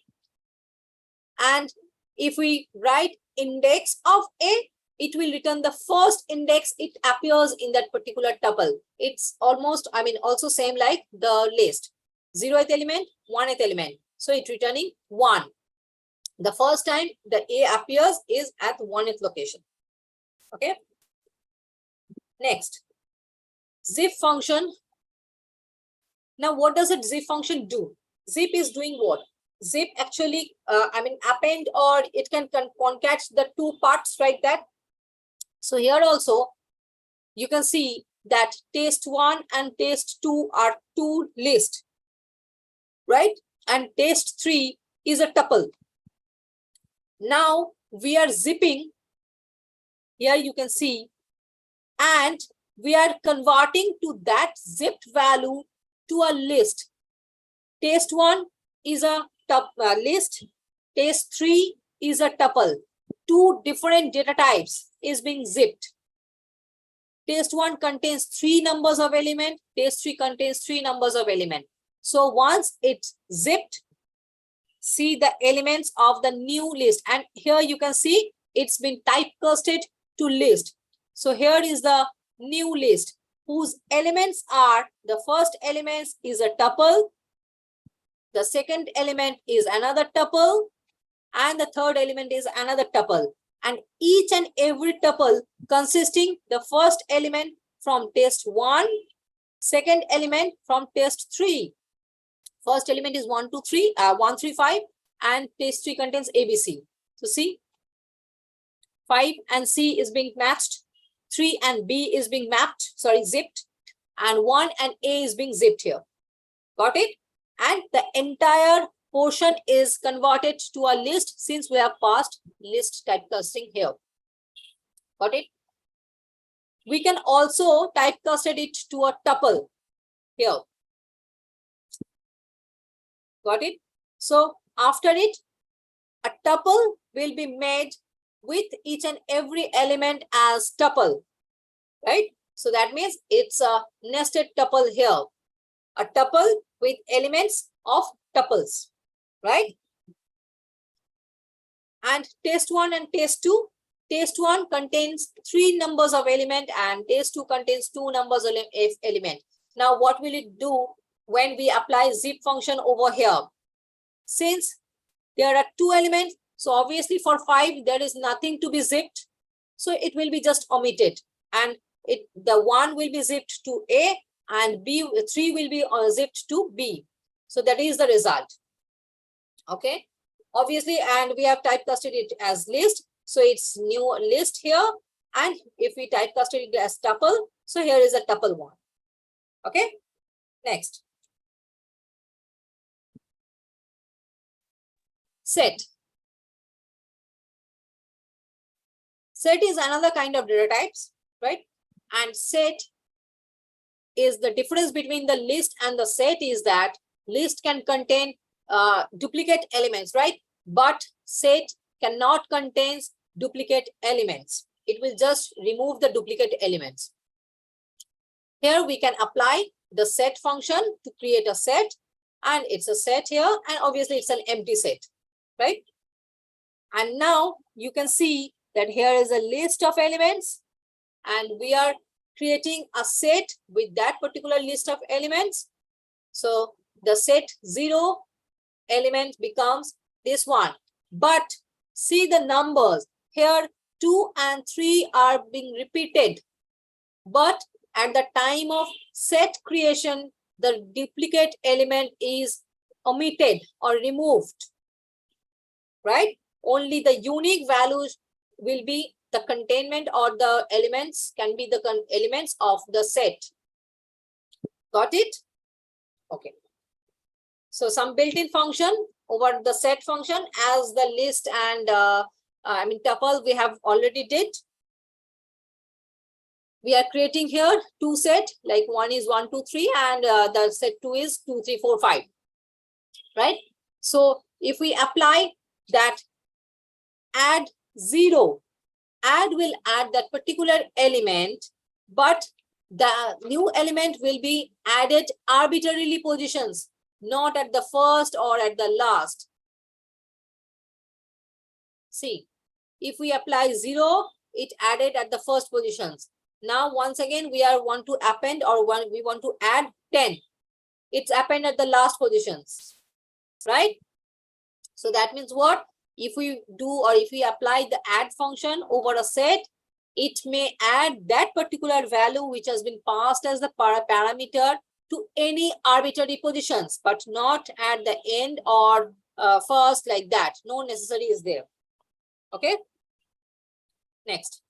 Speaker 4: And if we write index of A, it will return the first index it appears in that particular tuple. It's almost, also same like the list. 0th element, 1th element. So it's returning 1. The first time the A appears is at 1th location. Okay. Next, zip function. Now, what does a zip function do? Zip is doing what? Zip actually, append, or it can concat the 2 parts, right? That. So here also, you can see that test1 and test2 are 2 lists, right? And test3 is a tuple. Now we are zipping. Here you can see, and we are converting to that zipped value to a list. Test1 is a list. Test3 is a tuple. 2 different data types is being zipped. Test1 contains 3 numbers of element. Test3 contains 3 numbers of element. So once it's zipped, see the elements of the new list. And here you can see it's been typecasted to list. So here is the new list whose elements are, the first elements is a tuple, the second element is another tuple, and the third element is another tuple. And each and every tuple consisting the first element from test 1, second element from test 3. First element is 1, 2, 3, 1, 3, 5, and test 3 contains ABC. So see, 5 and C is being matched, 3 and B is being mapped, zipped, and 1 and A is being zipped here. Got it? And the entire portion is converted to a list since we have passed list typecasting here. Got it? We can also typecast it to a tuple here. Got it? So after it, a tuple will be made with each and every element as tuple, right? So that means it's a nested tuple here. A tuple with elements of tuples, right? And test 1 and test 2. Test 1 contains 3 numbers of element and test 2 contains 2 numbers of element. Now what will it do when we apply zip function over here? Since there are 2 elements, so obviously for 5 there is nothing to be zipped, so it will be just omitted, and the 1 will be zipped to A and B, 3 will be zipped to B. So that is the result. Okay, obviously, and we have typecasted it as list, so it's new list here. And if we typecasted it as tuple, so here is a tuple 1. Okay, next. Set. Set is another kind of data types, right? And set is the difference between the list and the set is that list can contain duplicate elements, right? But set cannot contain duplicate elements. It will just remove the duplicate elements. Here we can apply the set function to create a set, and it's a set here, and obviously it's an empty set, right? And now you can see that here is a list of elements, and we are creating a set with that particular list of elements. So the set 0 element becomes this one. But see the numbers here, 2 and 3 are being repeated. But at the time of set creation, the duplicate element is omitted or removed, right? Only the unique values will be the containment, or the elements can be the elements of the set. Got it? Okay. So some built-in function over the set function as the list and tuple we have already did. We are creating here 2 set, like one is 1, 2, 3, and the set 2 is 2, 3, 4, 5, right? So if we apply that add 0, add will add that particular element, but the new element will be added arbitrarily positions, not at the first or at the last. See, if we apply 0, it added at the first positions. Now once again we want to append, or we want to add 10. It's append at the last positions, right? So that means what? If we do, or if we apply the add function over a set, it may add that particular value which has been passed as the parameter to any arbitrary positions, but not at the end or first, like that. No necessary is there. Okay. Next.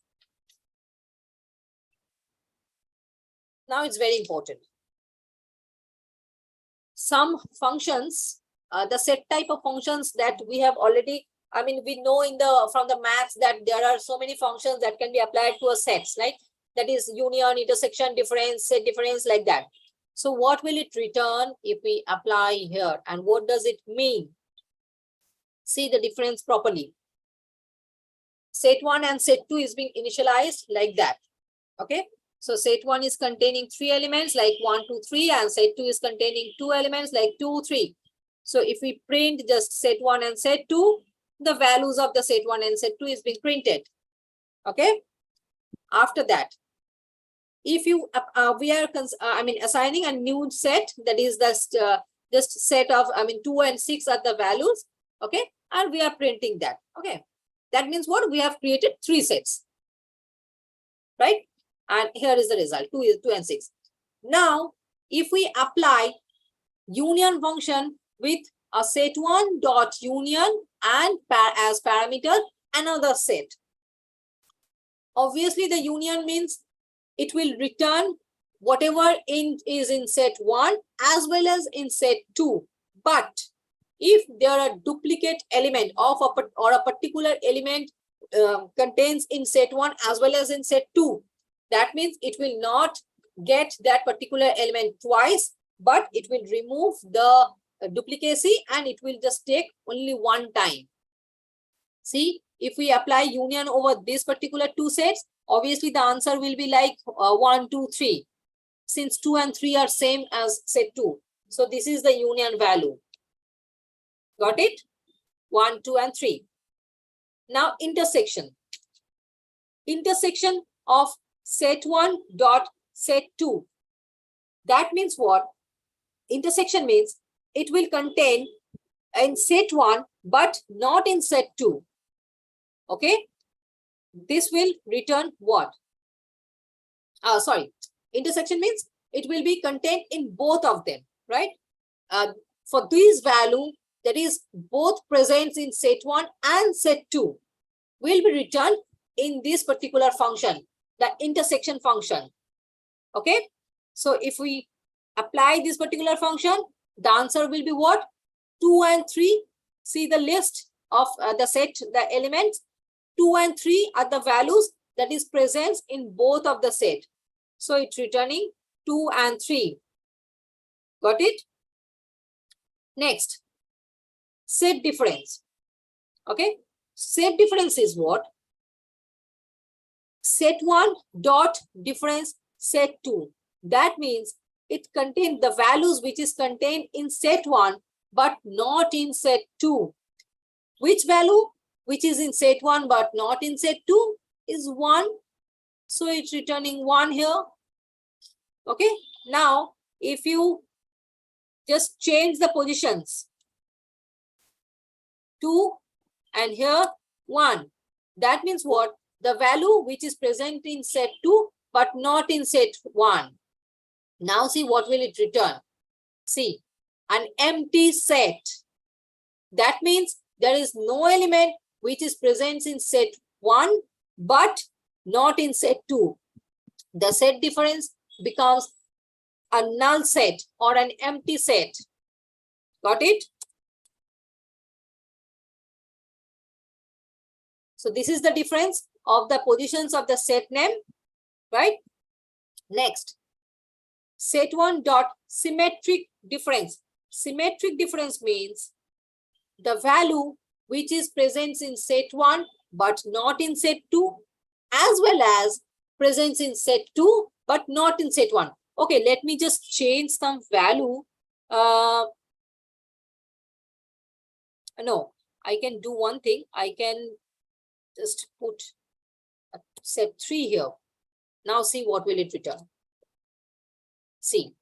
Speaker 4: Now it's very important. Some functions, the set type of functions that we have already, we know from the maths that there are so many functions that can be applied to a set, right? That is union, intersection, difference, set difference, like that. So what will it return if we apply here, and what does it mean? See the difference properly. Set 1 and set 2 is being initialized like that. Okay. So set 1 is containing 3 elements like 1, 2, 3, and set 2 is containing 2 elements like 2, 3. So if we print just set 1 and set 2, the values of the set 1 and set 2 is being printed. Okay. After that, if you we are assigning a new set, that is the just set of, 2 and 6 are the values, okay, and we are printing that, okay. That means what? We have created 3 sets, right? And here is the result, 2 and 6. Now, if we apply union function with a set1 dot union and as parameter another set, obviously the union means it will return whatever is in set 1 as well as in set 2. But if there are duplicate element of a particular element contains in set 1 as well as in set 2, that means it will not get that particular element twice, but it will remove the duplicacy and it will just take only one time. See, if we apply union over this particular 2 sets, obviously the answer will be like 1, 2, 3. Since 2 and 3 are same as set 2. So this is the union value. Got it? 1, 2, and 3. Now intersection. Intersection of set 1 dot set 2. That means what? Intersection means it will contain in set 1 but not in set 2. Okay? This will return what? Intersection means it will be contained in both of them, right? For this value, that is both present in set 1 and set 2, will be returned in this particular function, the intersection function. Okay? So if we apply this particular function, the answer will be what? 2 and 3. See the list of the set, the elements. 2 and 3 are the values that is present in both of the set. So it's returning 2 and 3. Got it? Next, set difference. Okay, set difference is what? Set 1 dot difference set 2. That means it contains the values which is contained in set 1 but not in set 2. Which value? Which is in set 1 but not in set 2 is 1. So it's returning 1 here. Okay. Now, if you just change the positions, 2 and here 1, that means what? The value which is present in set 2 but not in set 1. Now see what will it return? See, an empty set. That means there is no element which is present in set 1 but not in set 2. The set difference becomes a null set or an empty set. Got it? So this is the difference of the positions of the set name, right? Next, set 1 dot symmetric difference. Symmetric difference means the value which is present in set 1 but not in set 2, as well as presence in set 2 but not in set 1. Okay, let me just change some value. No, I can do one thing. I can just put set 3 here. Now see what will it return. See,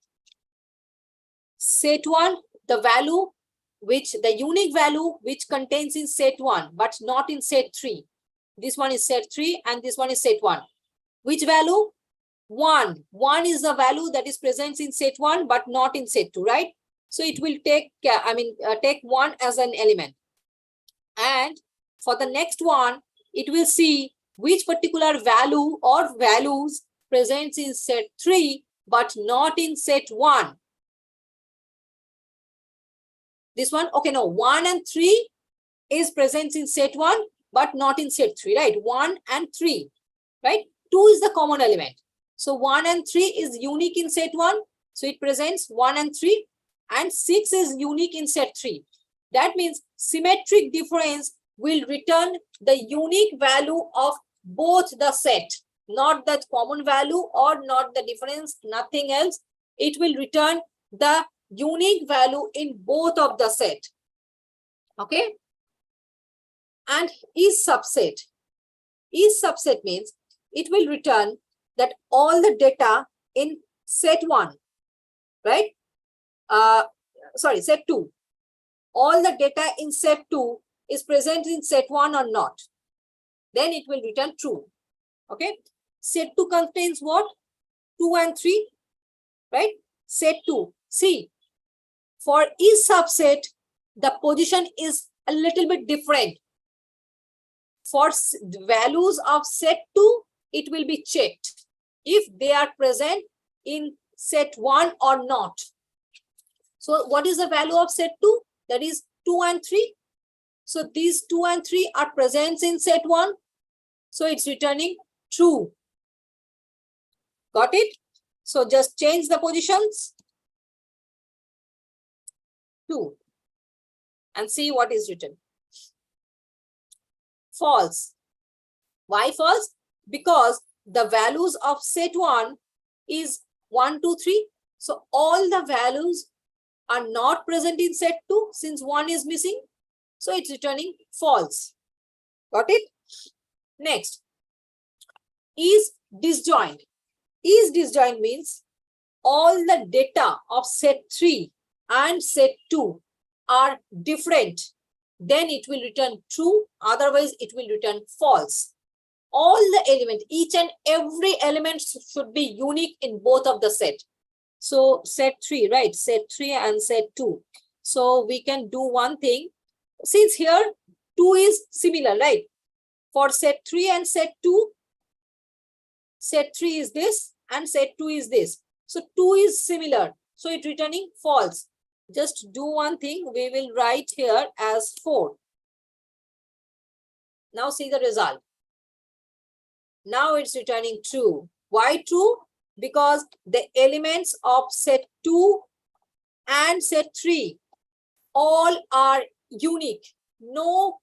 Speaker 4: set 1, the value which, the unique value which contains in set 1 but not in set 3. This one is set 3 and this one is set 1. Which value? 1. 1 is the value that is present in set 1 but not in set 2, right? So it will take, take 1 as an element. And for the next one, it will see which particular value or values presents in set 3 but not in set 1. This one, okay, no, 1 and 3 is present in set 1 but not in set 3, right? 1 and 3, right? 2 is the common element. So 1 and 3 is unique in set 1. So it presents 1 and 3, and 6 is unique in set 3. That means symmetric difference will return the unique value of both the set, not that common value or not the difference, nothing else. It will return the unique value in both of the set. Okay. And is subset. Is subset means it will return that all the data in set 1, right? sorry, set 2. All the data in set 2 is present in set 1 or not. Then it will return true. Okay. Set 2 contains what? 2 and 3, right? Set 2. See, for each subset, the position is a little bit different. For the values of set 2, it will be checked if they are present in set 1 or not. So what is the value of set 2? That is 2 and 3. So these 2 and 3 are present in set 1. So it's returning true. Got it? So just change the positions. 2. And see what is written. False. Why false? Because the values of set 1 is 1, 2, 3. So all the values are not present in set 2 since 1 is missing. So it's returning false. Got it? Next. Is disjoint. Is disjoint means all the data of set 3 and set 2 are different. Then it will return true. Otherwise, it will return false. All the elements, each and every element should be unique in both of the set. So set 3, right? Set 3 and set 2. So we can do one thing. Since here 2 is similar, right? For set 3 and set 2, set 3 is this and set 2 is this. So 2 is similar. So it's returning false. Just do one thing. We will write here as 4. Now see the result. Now it's returning true. Why true? Because the elements of set 2 and set 3 all are unique. No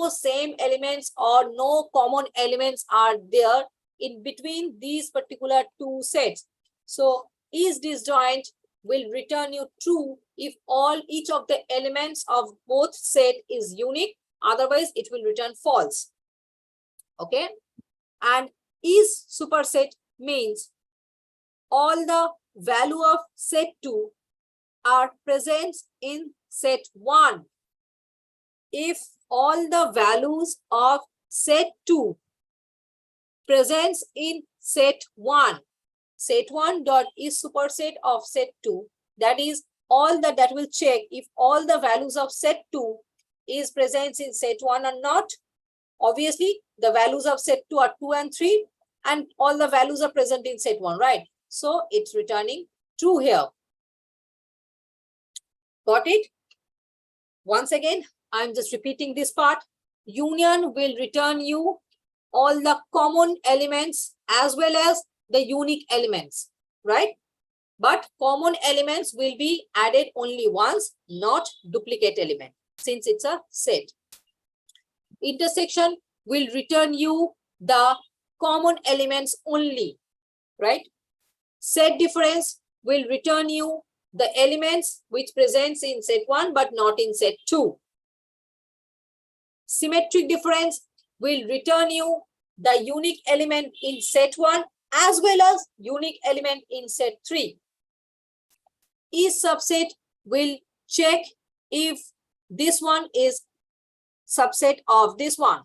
Speaker 4: same elements or no common elements are there in between these particular two sets. So is disjoint will return you true if each of the elements of both set is unique. Otherwise, it will return false. Okay. And is superset means all the value of set 2 are present in set 1. If all the values of set 2 presents in set 1, set 1 dot is superset of set 2. That is all that will check if all the values of set 2 is present in set 1 or not. Obviously, the values of set 2 are 2 and 3 and all the values are present in set 1, right? So it's returning true here. Got it? Once again, I'm just repeating this part. Union will return you all the common elements as well as the unique elements, right? But common elements will be added only once, not duplicate element, since it's a set. Intersection will return you the common elements only, right? Set difference will return you the elements which presents in set 1 but not in set 2. Symmetric difference will return you the unique element in set 1 as well as unique element in set 3. Each subset will check if this one is subset of this one.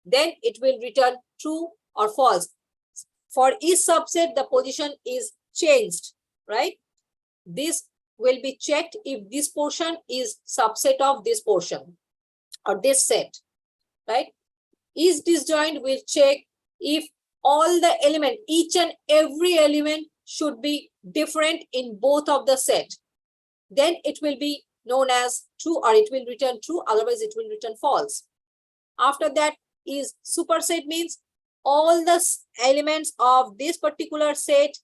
Speaker 4: Then it will return true or false. For each subset, the position is changed, right? This will be checked if this portion is subset of this portion or this set, right? Each disjoint will check if all the element, each and every element should be different in both of the set. Then it will be known as true or it will return true, otherwise it will return false. After that is superset means all the elements of this particular set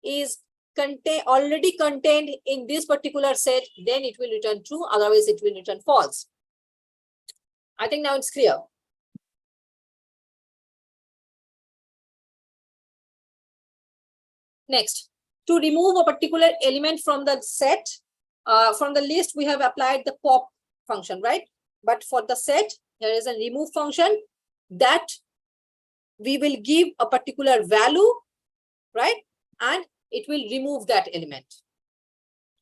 Speaker 4: is already contained in this particular set, then it will return true, otherwise it will return false. I think now it's clear. Next, to remove a particular element from the set, from the list, we have applied the pop function, right? But for the set, there is a remove function that we will give a particular value, right? And it will remove that element.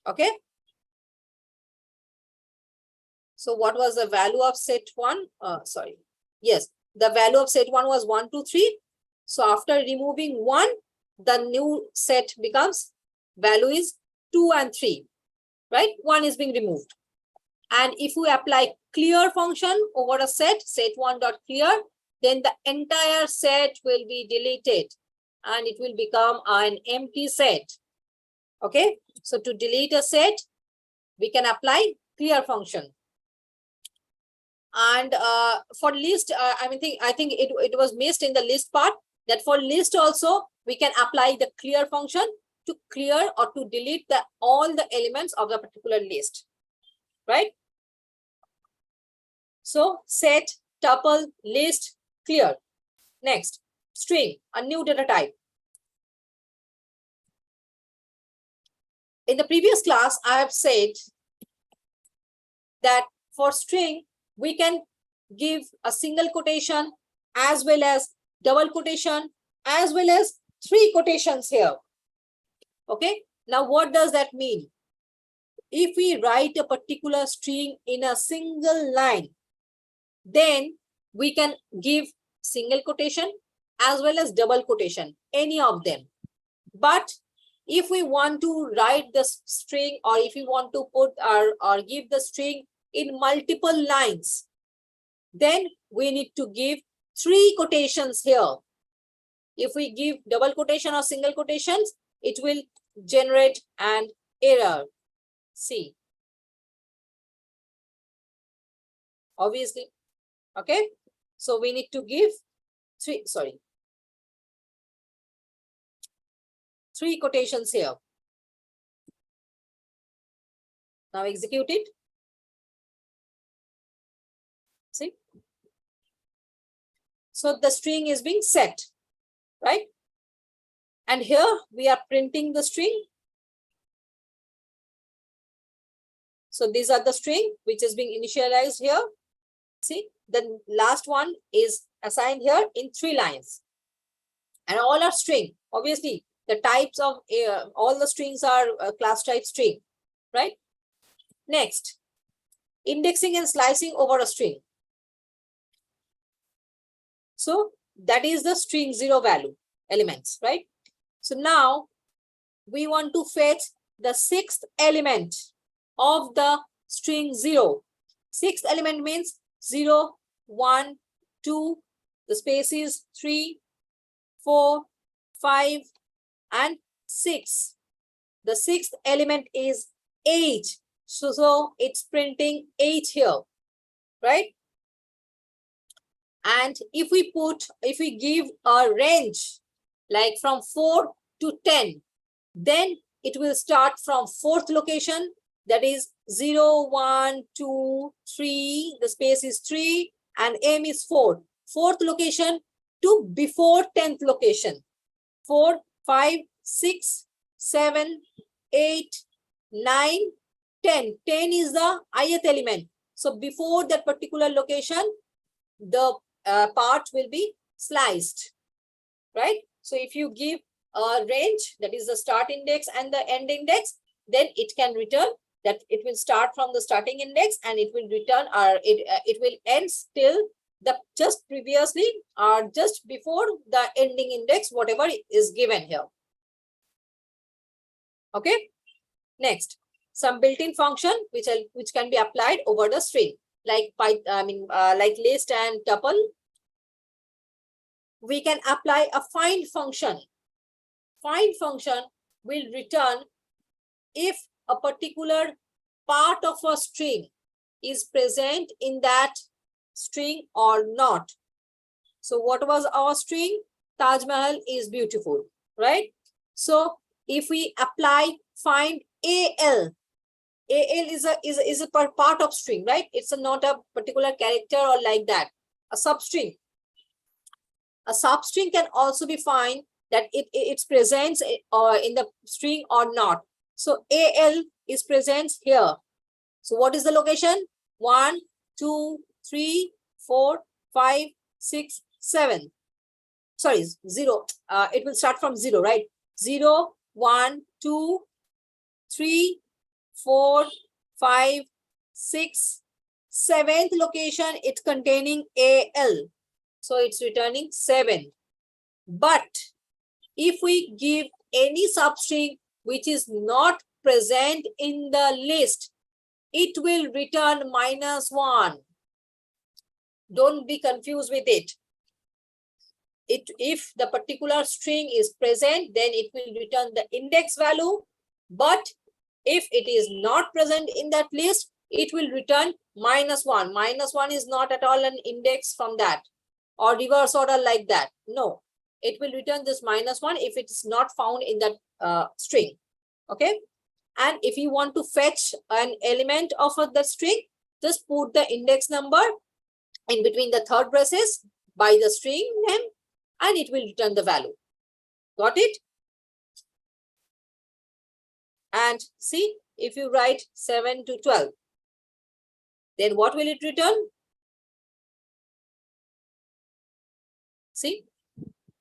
Speaker 4: Okay. So what was the value of set 1? Sorry. Yes, the value of set 1 was 1, 2, 3. So after removing 1, the new set becomes value is 2 and 3, right? 1 is being removed. And if we apply clear function over a set 1 dot clear, then the entire set will be deleted and it will become an empty set. Okay, so to delete a set, we can apply clear function. And for list, I think it was missed in the list part, that for list also we can apply the clear function to clear or to delete all the elements of the particular list, right? So set, tuple, list, clear. Next, string, a new data type. In the previous class, I have said that for string, we can give a single quotation as well as double quotation as well as 3 quotations here. Okay, now what does that mean? If we write a particular string in a single line, then we can give single quotation as well as double quotation, any of them. But if we want to write the string, or if we want to put or give the string in multiple lines, then we need to give 3 quotations here. If we give double quotation or single quotations, it will generate an error. See, obviously. Okay, so we need to give 3 quotations here. Now execute it. See, so the string is being set, right? And here we are printing the string. So these are the string which is being initialized here. See, the last one is assigned here in 3 lines. And all are string. Obviously, the types of all the strings are class type string, right? Next, indexing and slicing over a string. So that is the string 0 value elements, right? So now we want to fetch the 6th element of the string 0. 6th element means 0, 1, 2, the space is 3, 4, 5, and 6. The 6th element is 8. So it's printing 8 here, right? And if we give a range like from 4 to 10, then it will start from 4th location, that is 0, 1, 2, 3, the space is 3, and M is 4. 4th location to before 10th location. 4, 5, 6, 7, 8, 9, 10. 10 is the ith element. So before that particular location, the part will be sliced, right? So if you give a range, that is the start index and the end index, then it can return that it will start from the starting index and it will return, or it will end still the just previously or just before the ending index, whatever is given here. Okay. Next, some built-in function which can be applied over the string, like like list and tuple. We can apply a find function. Find function will return if a particular part of a string is present in that string or not. So what was our string? Taj Mahal is beautiful, right? So if we apply find AL, AL is a part of string, right? It's not a particular character or like that, a substring. A substring can also be found that it's present in the string or not. So AL is present here. So what is the location? 1, 2, 3, 4, 5, 6, 7. Sorry, 0. It will start from 0, right? 0, 1, 2, 3, 4, 5, 6, seventh location, it's containing AL. So it's returning 7. But if we give any substring which is not present in the list, it will return -1. Don't be confused with it. If the particular string is present, then it will return the index value. But if it is not present in that list, it will return -1. -1 is not at all an index from that or reverse order like that. No, it will return this -1 if it is not found in that string. Okay. And if you want to fetch an element of the string, just put the index number in between the third braces by the string name, and it will return the value. Got it? And see, if you write 7 to 12, then what will it return? See,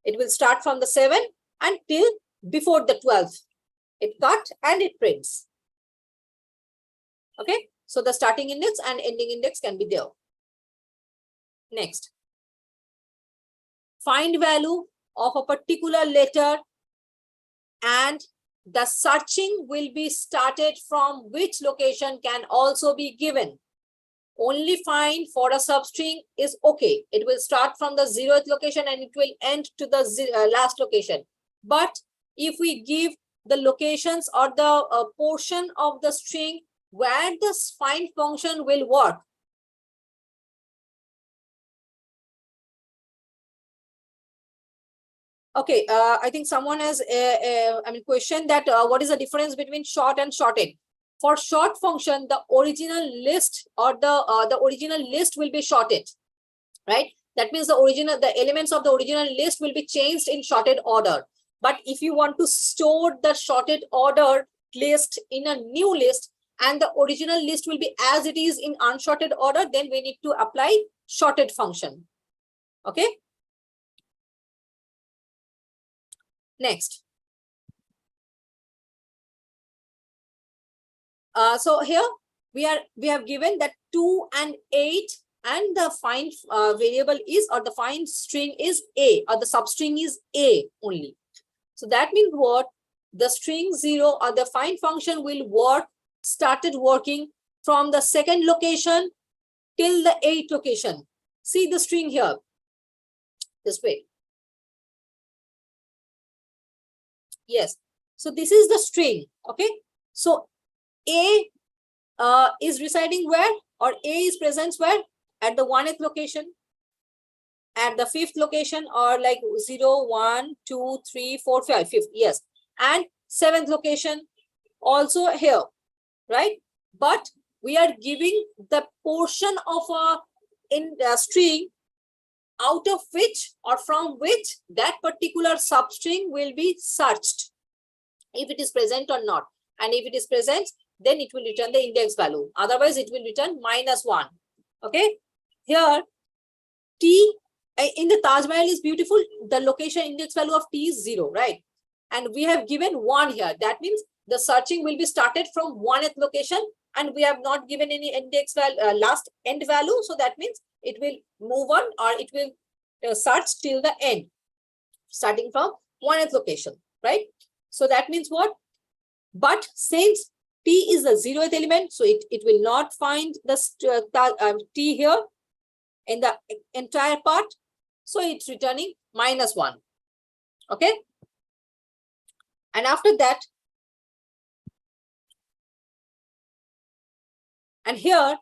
Speaker 4: it will start from the 7 until before the 12th. It cut and it prints. Okay, so the starting index and ending index can be there. Next, find value of a particular letter, and the searching will be started from which location can also be given. Only find for a substring is okay. It will start from the 0th location and it will end to the last location. But if we give the locations or the portion of the string where the find function will work, okay, I think someone has questioned that what is the difference between short and shorted. For short function, the original list or the original list will be shorted, right? That means the elements of the original list will be changed in shorted order. But if you want to store the shorted order list in a new list and the original list will be as it is in unshorted order, then we need to apply shorted function. Okay. Next. So here we have given that 2 and 8 and the find variable is, or the find string is A, or the substring is A only. So that means what? The string 0 or the find function will started working from the 2nd location till the 8th location. See the string here, this way. Yes, so this is the string. Okay, so A is residing where, or A is present where? At the 1th location, at the 5th location, or like 0, 1, 2, 3, 4, 5, 5th, yes, and 7th location also here, right? But we are giving the portion of a string out of which or from which that particular substring will be searched, if it is present or not. And if it is present, then it will return the index value. Otherwise, it will return -1. Okay. Here, T in the Taj Mahal is beautiful. The location index value of T is 0, right? And we have given 1 here. That means the searching will be started from 1th location, and we have not given any index value, last end value. So that means it will move on, or it will search till the end, starting from 1th location, right? So that means what? But since T is the 0th element, so it will not find the T here in the entire part. So it's returning -1. Okay. And after that, and here,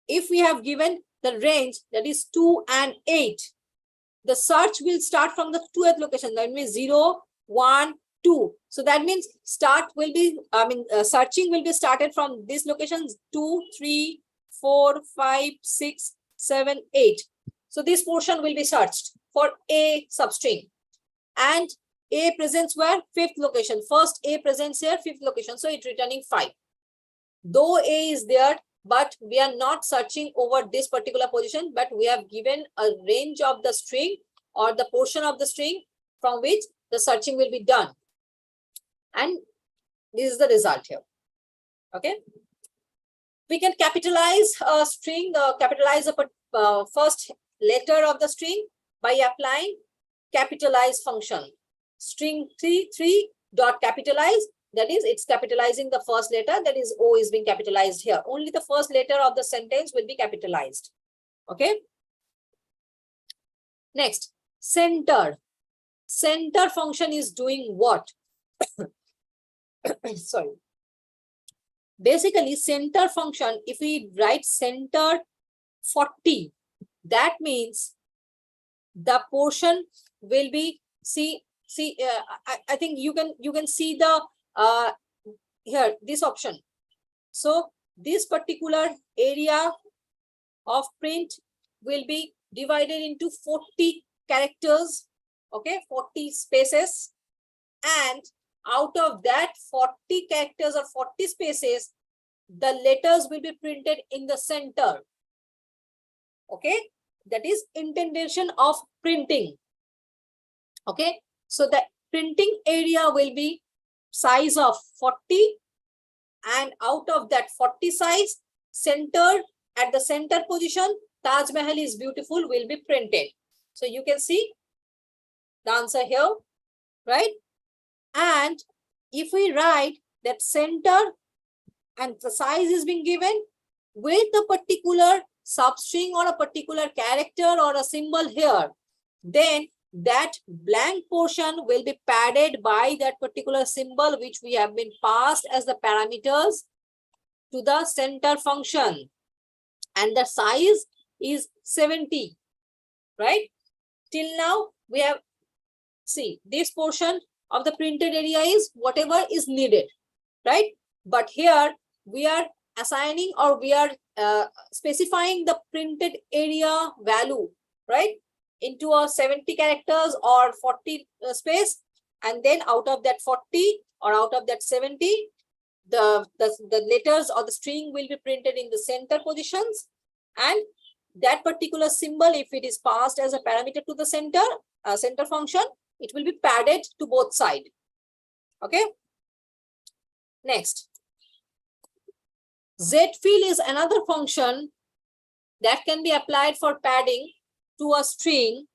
Speaker 4: if we have given the range that is 2 and 8, the search will start from the 2th location. That means 0, 1, 2. So that means searching will be started from these locations 2, 3, 4, 5, 6, 7, 8. So this portion will be searched for A substring. And A presents where? 5th location. First A presents here, 5th location. So it's returning 5. Though A is there, but we are not searching over this particular position, but we have given a range of the string or the portion of the string from which the searching will be done. And this is the result here. Okay. We can capitalize a string, capitalize the first letter of the string by applying capitalize function. String 3 dot capitalize, that is, it's capitalizing the first letter, that is O is being capitalized here. Only the first letter of the sentence will be capitalized. Okay. Next, center. Center function is doing what? Sorry. Basically, center function, if we write center 40, that means the portion will be, I think you can see the here this option. So this particular area of print will be divided into 40 characters, okay, 40 spaces, and out of that 40 characters or 40 spaces, the letters will be printed in the center. Okay, that is intention of printing. Okay, so the printing area will be size of 40, and out of that 40 size, center, at the center position, Taj Mahal is beautiful will be printed. So you can see the answer here, right? And if we write that center and the size is being given with a particular substring or a particular character or a symbol here, then that blank portion will be padded by that particular symbol which we have been passed as the parameters to the center function, and the size is 70, right? Till now we have, see, this portion of the printed area is whatever is needed, right? But here we are assigning, or we are specifying the printed area value, right, into a 70 characters or 40 space, and then out of that 40 or out of that 70, the letters or the string will be printed in the center positions, and that particular symbol, if it is passed as a parameter to the center function, it will be padded to both sides. Okay. Next, zfill is another function that can be applied for padding to a string,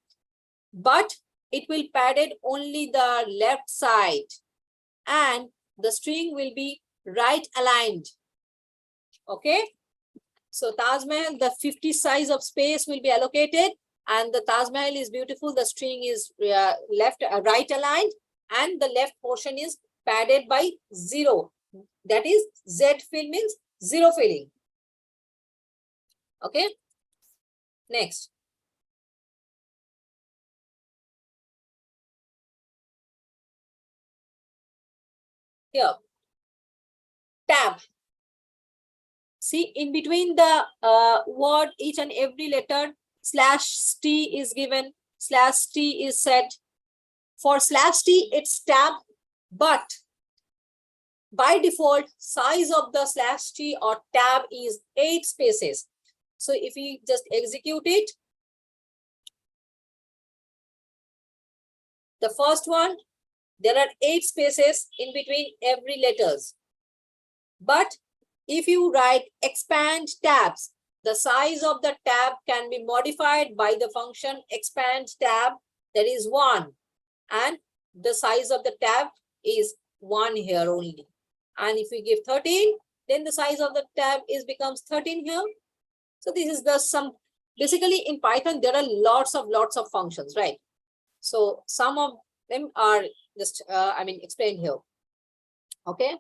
Speaker 4: but it will padded only the left side, and the string will be right aligned. Okay. So Taj Mahal, the 50 size of space will be allocated, and the Taj Mahal is beautiful. The string is right aligned, and the left portion is padded by 0. That is, zfill means zero filling. Okay. Next. Here, tab. See, in between the word, each and every letter, /t is given, /t is set. For /t, it's tab, but by default, size of the /t or tab is 8 spaces. So if we just execute it, the first one, there are 8 spaces in between every letters. But if you write expand tabs, the size of the tab can be modified by the function expand tab, that is 1. And the size of the tab is 1 here only. And if we give 13, then the size of the tab becomes 13 here. So this is the some, basically in Python, there are lots of functions, right? So some of them are just, explained here. Okay.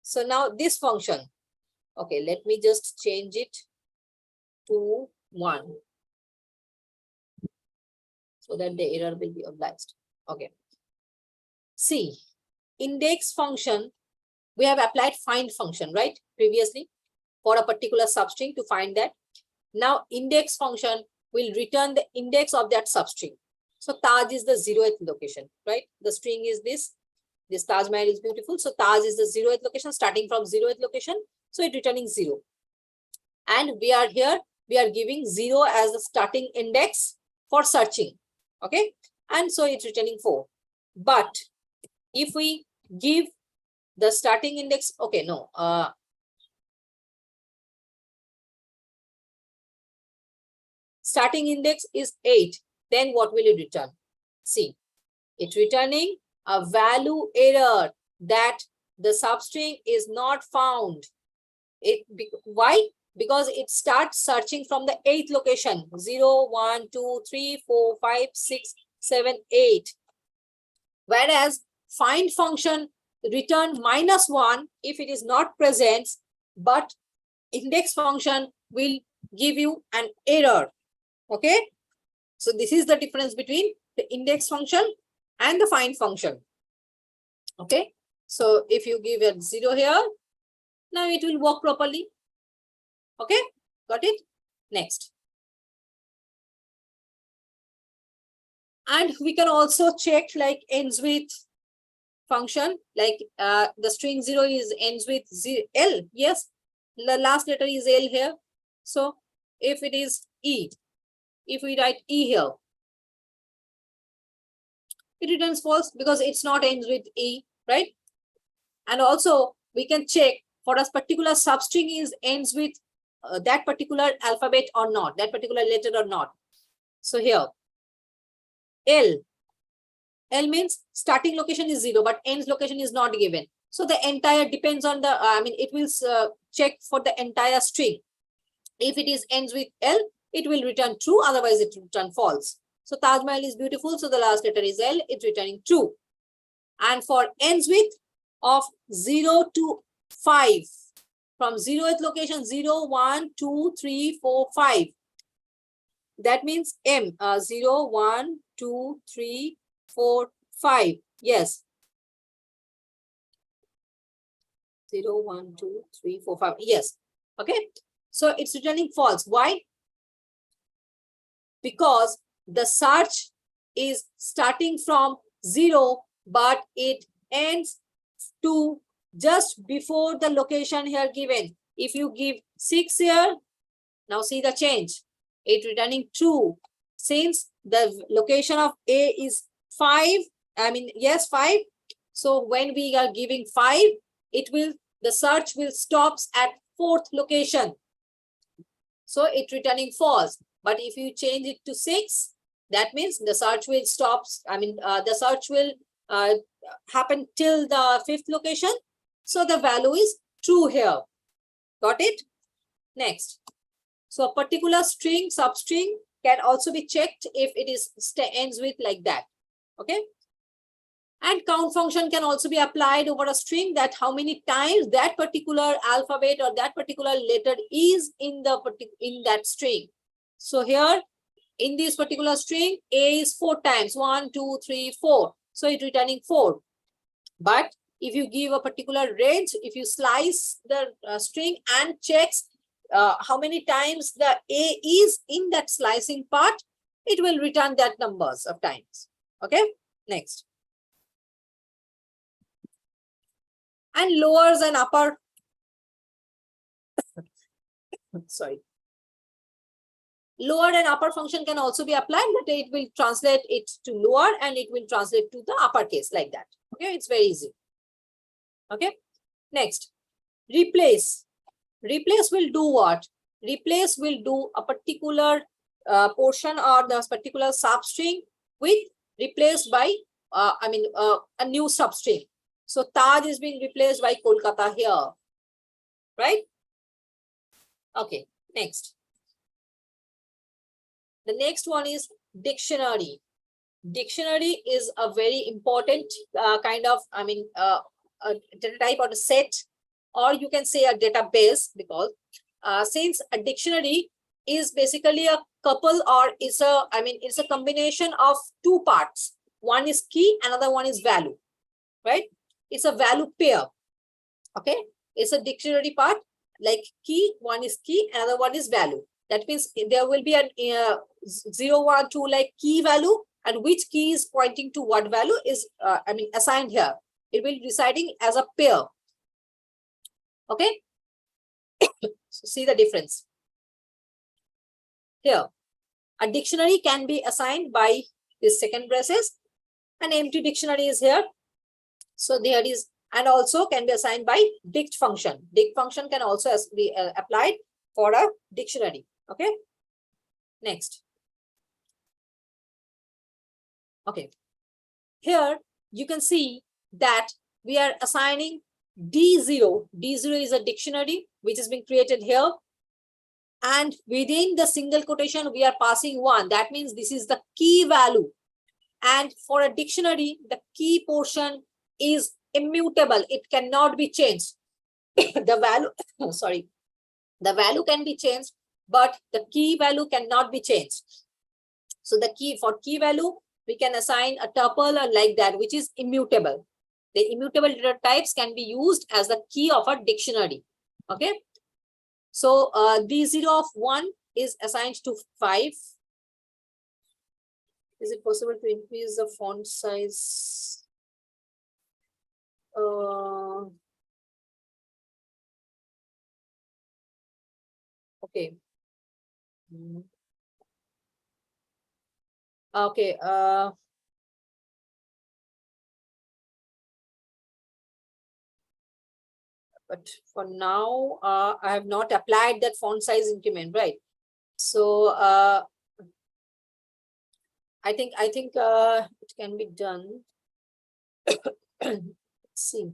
Speaker 4: So now this function, okay, let me just change it to 1 so that the error will be obliged. Okay. See, index function, we have applied find function, right? Previously for a particular substring to find that. Now index function will return the index of that substring. So Taj is the 0th location, right? The string is this Taj Mahal is beautiful. So Taj is the 0th location, starting from 0th location. So it's returning 0. And we are here, we are giving 0 as the starting index for searching. Okay. And so it's returning 4. But if we give the starting index, okay, no, starting index is 8, then what will it return? See, it's returning a value error that the substring is not found. Why? Because it starts searching from the 8th location, 0, 1, 2, 3, 4, 5, 6, 7, 8. Whereas find function return -1 if it is not present, but index function will give you an error. Okay, so this is the difference between the index function and the find function. Okay, so if you give a 0 here, now it will work properly. Okay, got it? Next. And we can also check like ends with function, like the string 0 is ends with L. Yes, the last letter is L here. So if it is E, if we write E here, it returns false because it's not ends with E, right? And also we can check for a particular substring is ends with that particular alphabet or not, that particular letter or not. So here, L means starting location is 0, but ends location is not given. So the entire depends on the, it will check for the entire string. If it is ends with L, it will return true, otherwise it will return false. So Taj Mahal is beautiful, so the last letter is L, it's returning true. And for ends with of 0 to 5, from 0th location 0, 1, 2, 3, 4, 5. That means M 0, 1, 2, 3, 4, 5. Yes. 0, 1, 2, 3, 4, 5. Yes. Okay. So it's returning false. Why? Because the search is starting from 0, but it ends to just before the location here given. If you give 6 here, now see the change. It returning true. Since the location of A is 5, 5. So when we are giving 5, the search will stops at 4th location. So it returning false. But if you change it to 6, that means the search will stops. The search will happen till the 5th location. So the value is true here. Got it? Next. So a particular string, substring can also be checked if it is ends with like that. Okay. And count function can also be applied over a string, that how many times that particular alphabet or that particular letter is in that string. So here in this particular string, A is 4 times, 1, 2, 3, 4. So it's returning 4. But if you give a particular range, if you slice the string and checks how many times the A is in that slicing part, it will return that numbers of times. Okay, next. And lowers and upper, sorry. Lower and upper function can also be applied, but it will translate it to lower and it will translate to the uppercase like that. Okay, it's very easy. Okay, next, replace. Replace will do what? Replace will do a particular portion or the particular substring with replaced by a new substring. So Taj is being replaced by Kolkata here, right? Okay, next. The next one is dictionary. Dictionary is a very important kind of, a data type or a set, or you can say a database, because since a dictionary is basically a couple, or it's a combination of two parts. One is key, another one is value, right? It's a value pair. Okay, it's a dictionary part, like key, one is key, another one is value. That means there will be a 0, 1, 2 like key value, and which key is pointing to what value is assigned here. It will be residing as a pair. Okay. So see the difference. Here, a dictionary can be assigned by this second braces. An empty dictionary is here. So there is, and also can be assigned by dict function. Dict function can also be applied for a dictionary. Okay. Next. Okay. Here you can see that we are assigning D0. D0 is a dictionary which has been created here. And within the single quotation, we are passing 1. That means this is the key value. And for a dictionary, the key portion is immutable. It cannot be changed. The value, sorry, the value can be changed, but the key value cannot be changed. So the key for key value, we can assign a tuple like that, which is immutable. The immutable data types can be used as the key of a dictionary. Okay. So D0 of 1 is assigned to 5. Is it possible to increase the font size? Okay. Okay. But for now, I have not applied that font size increment, right? So I think it can be done. Let's see.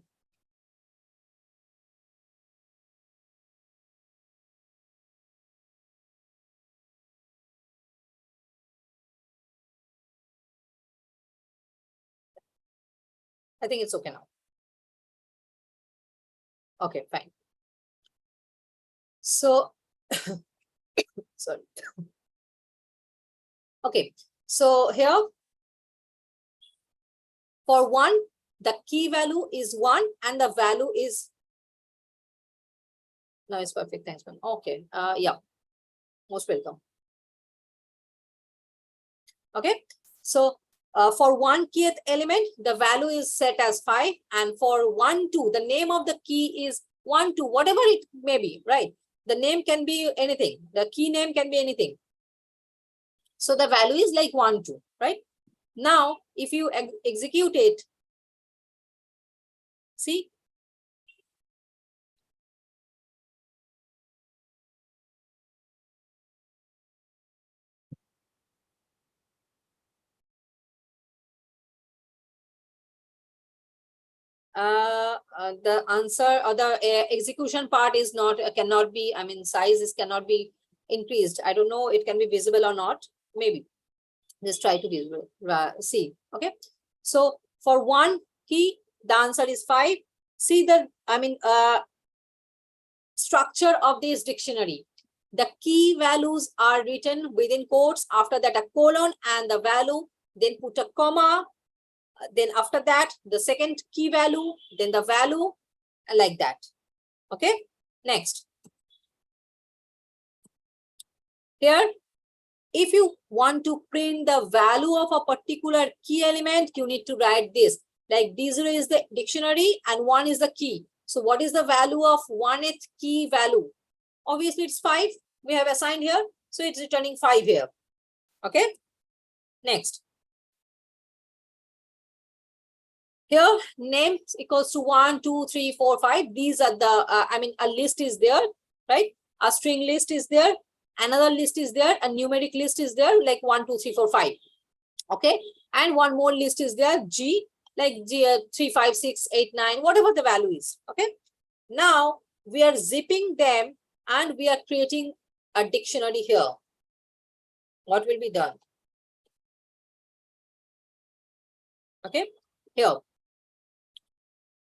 Speaker 4: I think it's okay now. Okay, fine. So, sorry. Okay, so here for 1, the key value is 1 and the value is, no, it's perfect. Thanks, man. Okay, yeah, most welcome. Okay, so for 1 keyth element, the value is set as 5, and for 1, 2, the name of the key is 1, 2, whatever it may be, right? The name can be anything. The key name can be anything. So the value is like 1, 2, right? Now, if you execute it, see, the answer or the execution part is not cannot be, I mean, sizes cannot be increased. I don't know, it can be visible or not. Maybe just try to visual see. Okay, so for 1 key, the answer is 5. See the, I mean, structure of this dictionary. The key values are written within quotes, after that a colon and the value, then put a comma, then after that the second key value, then the value, like that. Okay, next. Here, if you want to print the value of a particular key element, you need to write this, like D0 is the dictionary and 1 is the key. So what is the value of 1th key value? Obviously it's 5. We have assigned here, so it's returning 5 here. Okay, next. Here, name equals to 1, 2, 3, 4, 5. These are the, I mean, a list is there, right? A string list is there. Another list is there. A numeric list is there, like 1, 2, 3, 4, 5. Okay, and one more list is there, G, like G, 3, 5, 6, 8, 9, whatever the value is. Okay, now we are zipping them and we are creating a dictionary here. What will be done? Okay, here.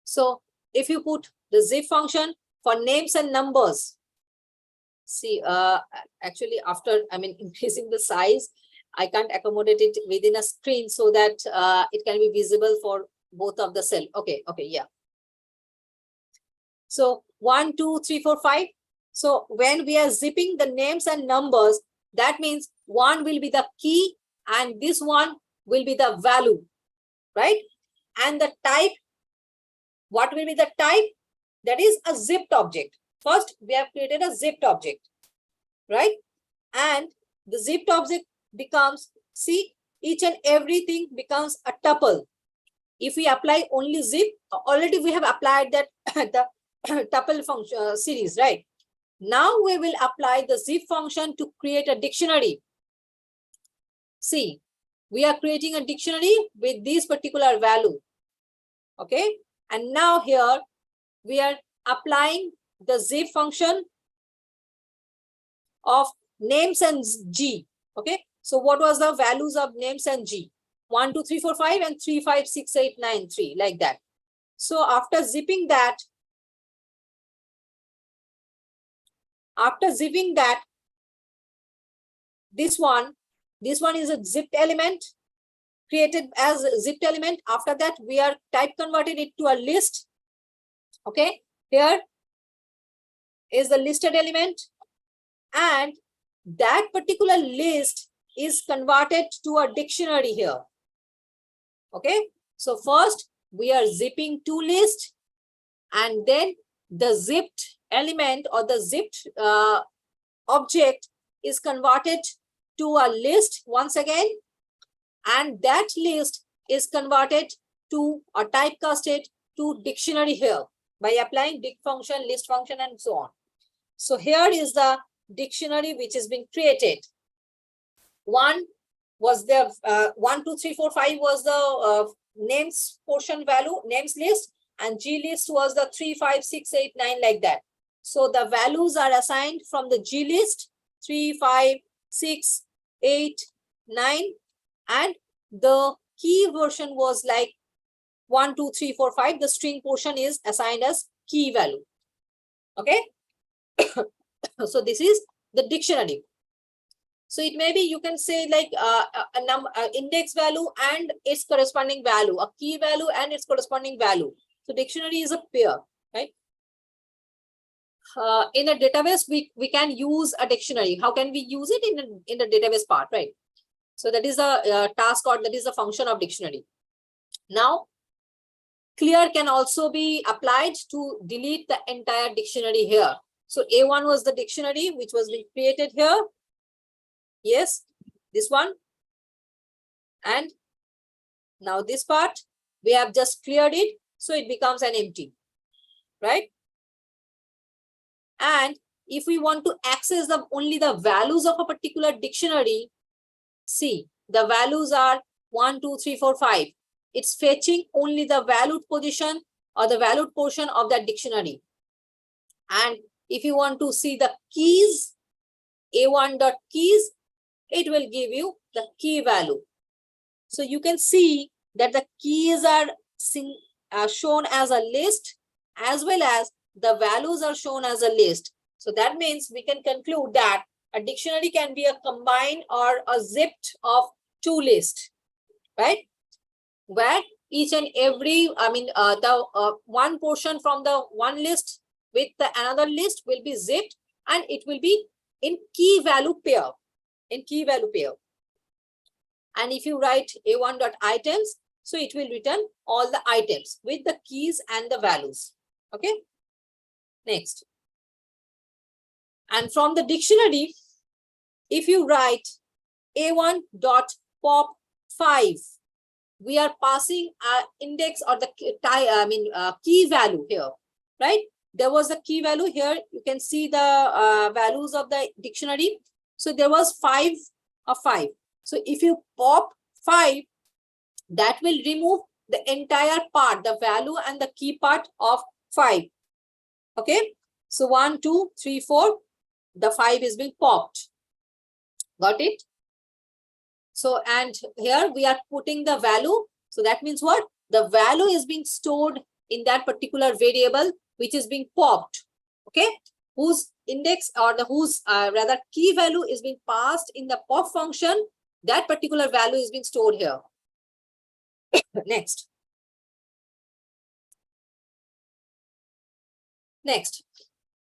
Speaker 4: So if you put the zip function for names and numbers, see, actually after, I mean, increasing the size, I can't accommodate it within a screen so that it can be visible for both of the cell. Okay, okay, yeah. So 1, 2, 3, 4, 5. So when we are zipping the names and numbers, that means 1 will be the key and this one will be the value, right? And the type, what will be the type? That is a zipped object. First, we have created a zipped object, right? And the zipped object becomes, see, each and everything becomes a tuple. If we apply only zip, already we have applied that the tuple function series, right? Now we will apply the zip function to create a dictionary. See, we are creating a dictionary with this particular value. Okay. And now here we are applying the zip function of names and G. Okay. So what was the values of names and G? 1, 2, 3, 4, 5 and 3, 5, 6, 8, 9, 3 like that. So after zipping that, this one is a zipped element, created as a zipped element. After that, we are type converted it to a list. Okay, here is the listed element, and that particular list is converted to a dictionary here. Okay, so first we are zipping to list, and then the zipped element or the zipped object is converted to a list once again, and that list is converted to a typecasted to dictionary here by applying dict function, list function, and so on. So here is the dictionary which is being created. 1 was the 1, 2, 3, 4, 5 was the names portion value, names list, and G list was the 3, 5, 6, 8, 9 like that. So the values are assigned from the G list 3, 5, 6, 8, 9, and the key version was like 1, 2, 3, 4, 5. The string portion is assigned as key value. Okay. So this is the dictionary. So it may be, you can say like a number, index value and its corresponding value, a key value and its corresponding value. So dictionary is a pair, right? In a database, we can use a dictionary. How can we use it in the database part, right? So that is the task, or that is the function of dictionary. Now, clear can also be applied to delete the entire dictionary here. So A1 was the dictionary which was being created here. Yes, this one. And now this part, we have just cleared it. So it becomes an empty, right? And if we want to access only the values of a particular dictionary, see, the values are 1, 2, 3, 4, 5. It's fetching only the valued position or the valued portion of that dictionary. And if you want to see the keys, A1.keys, it will give you the key value. So you can see that the keys are shown as a list, as well as the values are shown as a list. So that means we can conclude that a dictionary can be a combined or a zipped of two lists, right? Where each and every, one portion from the one list with the another list will be zipped, and it will be in key value pair, And if you write A1.items, so it will return all the items with the keys and the values. Okay. Next. And from the dictionary, if you write A1.pop5, we are passing our index or the key value here, right? There was a key value here. You can see the values of the dictionary. So there was 5 of 5. So if you pop 5, that will remove the entire part, the value and the key part of 5. Okay. So 1, 2, 3, 4, the 5 is being popped. Got it? So, and here we are putting the value. So that means what? The value is being stored in that particular variable, which is being popped. Okay. Whose index or the rather key value is being passed in the pop function. That particular value is being stored here. Next. Next,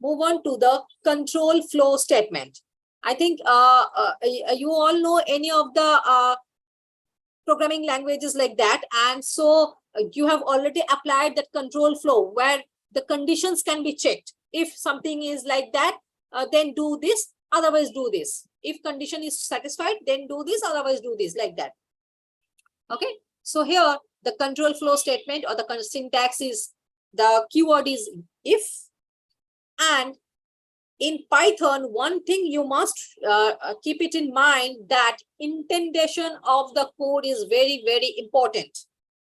Speaker 4: move on to the control flow statement. I think you all know any of the programming languages like that. And so you have already applied that control flow where the conditions can be checked. If something is like that, then do this, otherwise do this. If condition is satisfied, then do this, otherwise do this, like that. Okay. So here the control flow statement or the syntax is, the keyword is if, and in Python, one thing you must keep it in mind, that indentation of the code is very, very important,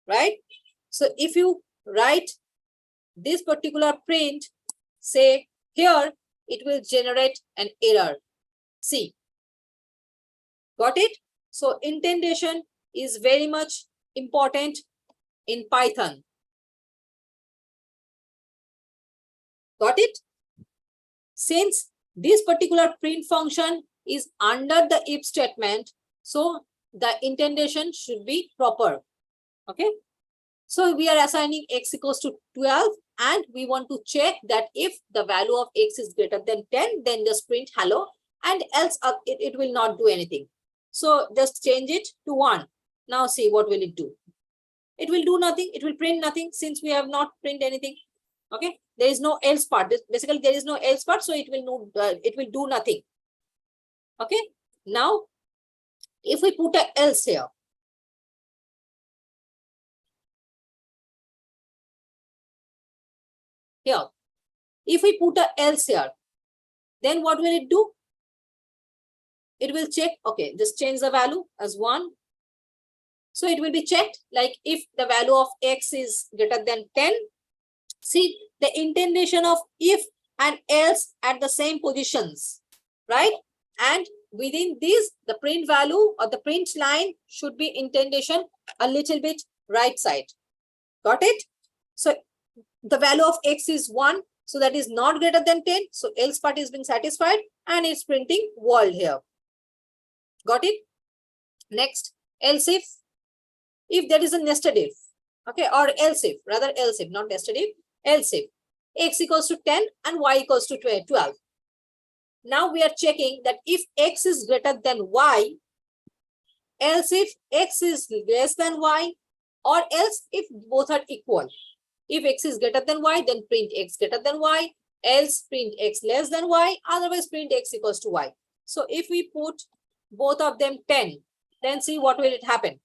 Speaker 4: right? So if you write this particular print, say here, it will generate an error. See, got it? So indentation is very much important in Python. Got it? Since this particular print function is under the if statement, so the indentation should be proper. Okay. So we are assigning x equals to 12, and we want to check that if the value of x is greater than 10, then just print hello, and else it will not do anything. So just change it to 1. Now see what will it do. It will do nothing. It will print nothing since we have not print anything. Okay, there is no else part. Basically, there is no else part, so it will do nothing. Okay, now if we put a else here, if we put a else here, then what will it do? It will check. Okay, just change the value as 1. So it will be checked, like if the value of x is greater than 10. See the indentation of if and else at the same positions, right? And within this, the print value or the print line should be indentation a little bit right side. Got it? So the value of x is 1, so that is not greater than 10. So else part is being satisfied, and it's printing world here. Got it? Next, else if there is a nested if, okay, or else if, rather else if, not nested if, else if x equals to 10 and y equals to 12. Now we are checking that if x is greater than y, else if x is less than y, or else if both are equal. If x is greater than y, then print x greater than y, else print x less than y, otherwise print x equals to y. So if we put both of them 10, then see what will it happen.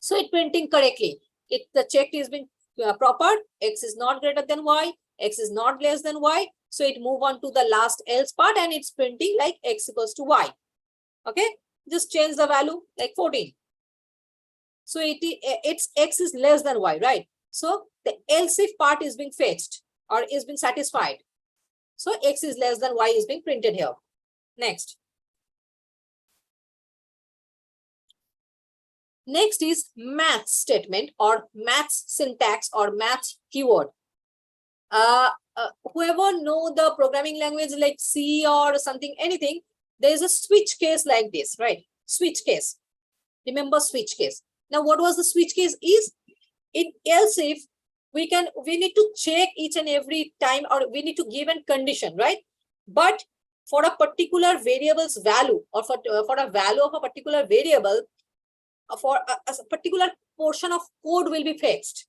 Speaker 4: So it printing correctly. The check is being proper. X is not greater than y, x is not less than y. So it move on to the last else part, and it's printing like x equals to y. Okay, just change the value like 14. So it's x is less than y, right? So the else if part is being fetched or is being satisfied. So x is less than y is being printed here. Next. Next is math statement or math syntax or math keyword. Whoever know the programming language like C or something, anything, there is a switch case like this, right? Switch case. Remember switch case. Now, what was the switch case is? In else if we need to check each and every time, or we need to give a condition, right? But for a particular variable's value, or for a value of a particular variable, for a particular portion of code will be fetched,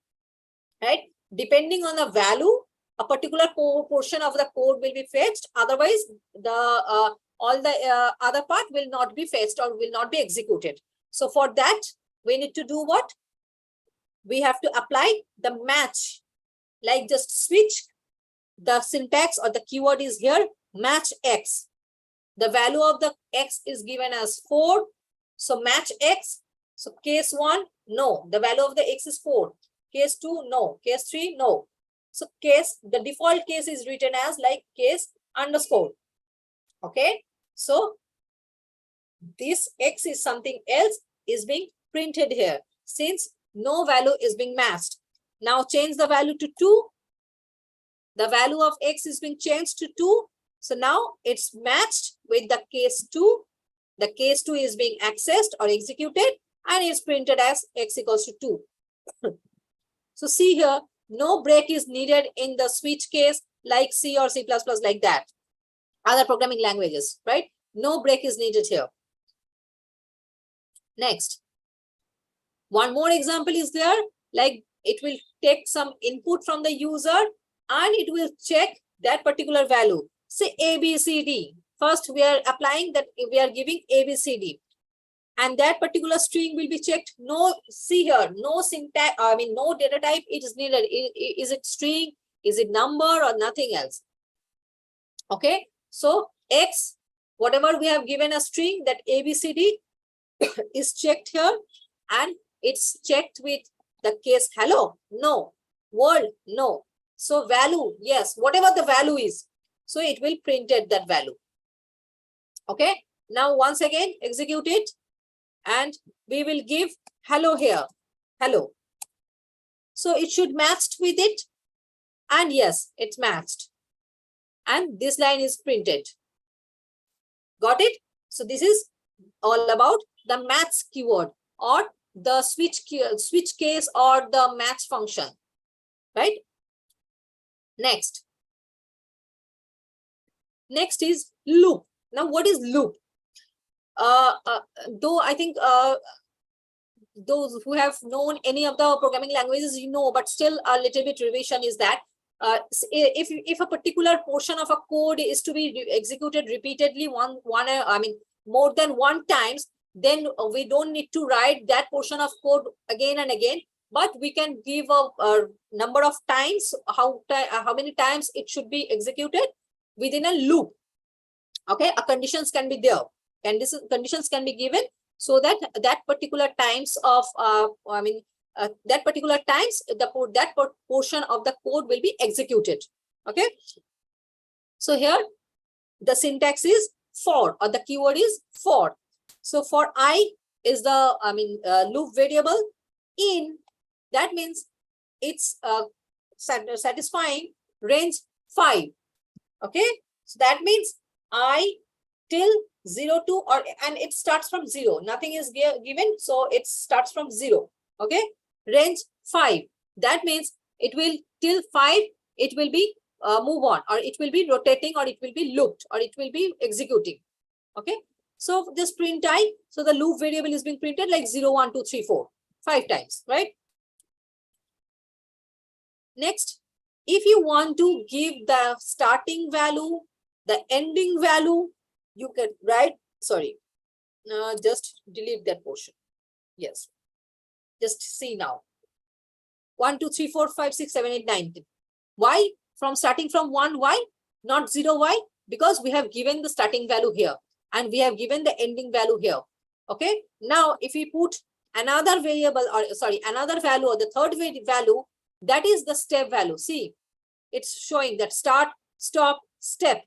Speaker 4: right? Depending on the value, a particular portion of the code will be fetched. Otherwise, the all the other part will not be fetched or will not be executed. So for that, we need to do what? We have to apply the match, like just switch. The syntax or the keyword is here, match x. The value of the x is given as 4. So match x. So case 1, no, the value of the x is 4. Case 2, no. Case 3, no. So the default case is written as like case underscore. Okay. So this x is something else is being printed here since no value is being matched. Now change the value to 2. The value of x is being changed to 2. So now it's matched with the case 2. The case 2 is being accessed or executed, and it's printed as x equals to 2. So see here, no break is needed in the switch case like C or C++ like that. Other programming languages, right? No break is needed here. Next. One more example is there, like it will take some input from the user and it will check that particular value. Say A, B, C, D. First, we are applying that we are giving A, B, C, D. And that particular string will be checked. No, see here, no syntax, no data type it is needed. Is it string? Is it number or nothing else? Okay, so X, whatever we have given a string, that ABCD is checked here, and it's checked with the case hello, no, world, no. So value, yes, whatever the value is, so it will printed that value. Okay, now once again execute it, and we will give hello here, hello. So it should matched with it, and yes, it's matched, and this line is printed. Got it? So this is all about the match keyword, or the switch case, or the match function, right? Next is loop. Now what is loop? Though I think those who have known any of the programming languages, you know, but still a little bit revision is that if a particular portion of a code is to be executed repeatedly more than one times, then we don't need to write that portion of code again and again, but we can give a number of times, how many times it should be executed within a loop. Okay, conditions can be there, and this conditions can be given, so that that particular times of that particular times that portion of the code will be executed. Okay, so here the syntax is for, or the keyword is for. So for I is the loop variable in, that means it's satisfying range 5. Okay, so that means I till 0 to, or and it starts from 0, nothing is given, so it starts from 0. Okay, range 5, that means it will till 5, it will be move on, or it will be rotating, or it will be looped, or it will be executing. Okay, so this print I, so the loop variable is being printed like 0 1 2 3 4 5 times, right? Next, if you want to give the starting value, the ending value, you can write, sorry, just delete that portion. Yes, just see now. 1 2 3 4 5 6 7 8 9 10. Why from starting from 1? Why not 0? Why? Because we have given the starting value here, and we have given the ending value here. Okay, now if we put another variable, or sorry, another value, or the third value, that is the step value. See, it's showing that start, stop, step.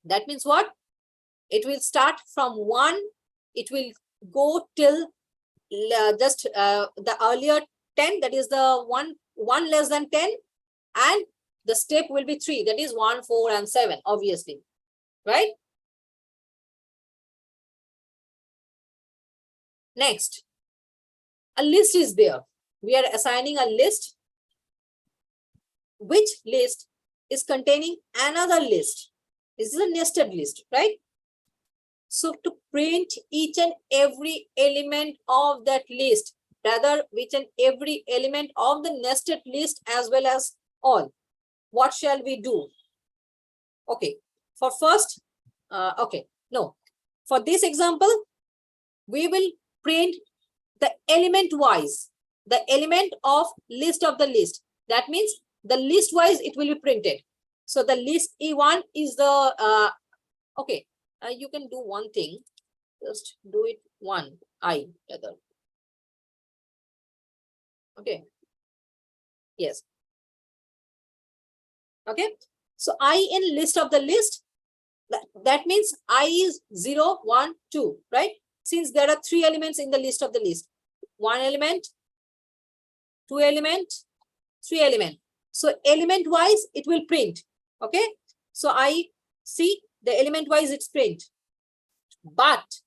Speaker 4: That means what? It will start from 1, it will go till just the earlier 10, that is the one less than 10, and the step will be 3, that is 1 4 and 7, obviously, right? Next, a list is there. We are assigning a list, which list is containing another list. This is a nested list, right? So to print each and every element of that list, rather each and every element of the nested list as well as all, what shall we do? Okay, for first, for this example, we will print the element wise, the element of list of the list. That means the list wise it will be printed. So the list E1 is the you can do one thing, just do it one I rather. Okay, yes. Okay, so I in list of the list, that means I is 0 1 2, right? Since there are 3 elements in the list of the list, 1 element, 2 element, 3 element. So element wise it will print. Okay, so I see the element wise it's print. But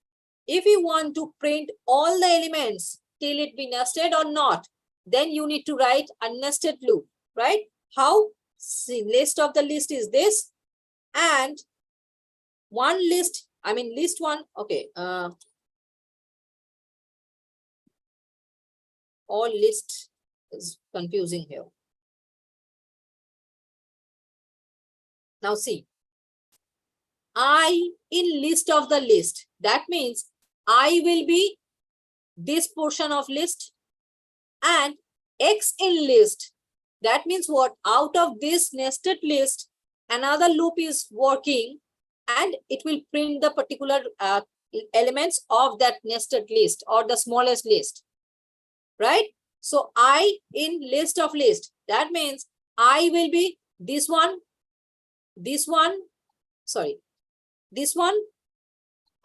Speaker 4: if you want to print all the elements till it be nested or not, then you need to write a nested loop, right? How? See, list of the list is this, and one list, list one, okay, all list is confusing here. Now see, I in list of the list, that means I will be this portion of list, and X in list, that means what? Out of this nested list, another loop is working, and it will print the particular elements of that nested list or the smallest list, right? So I in list of list, that means I will be this one, this one, sorry, this one,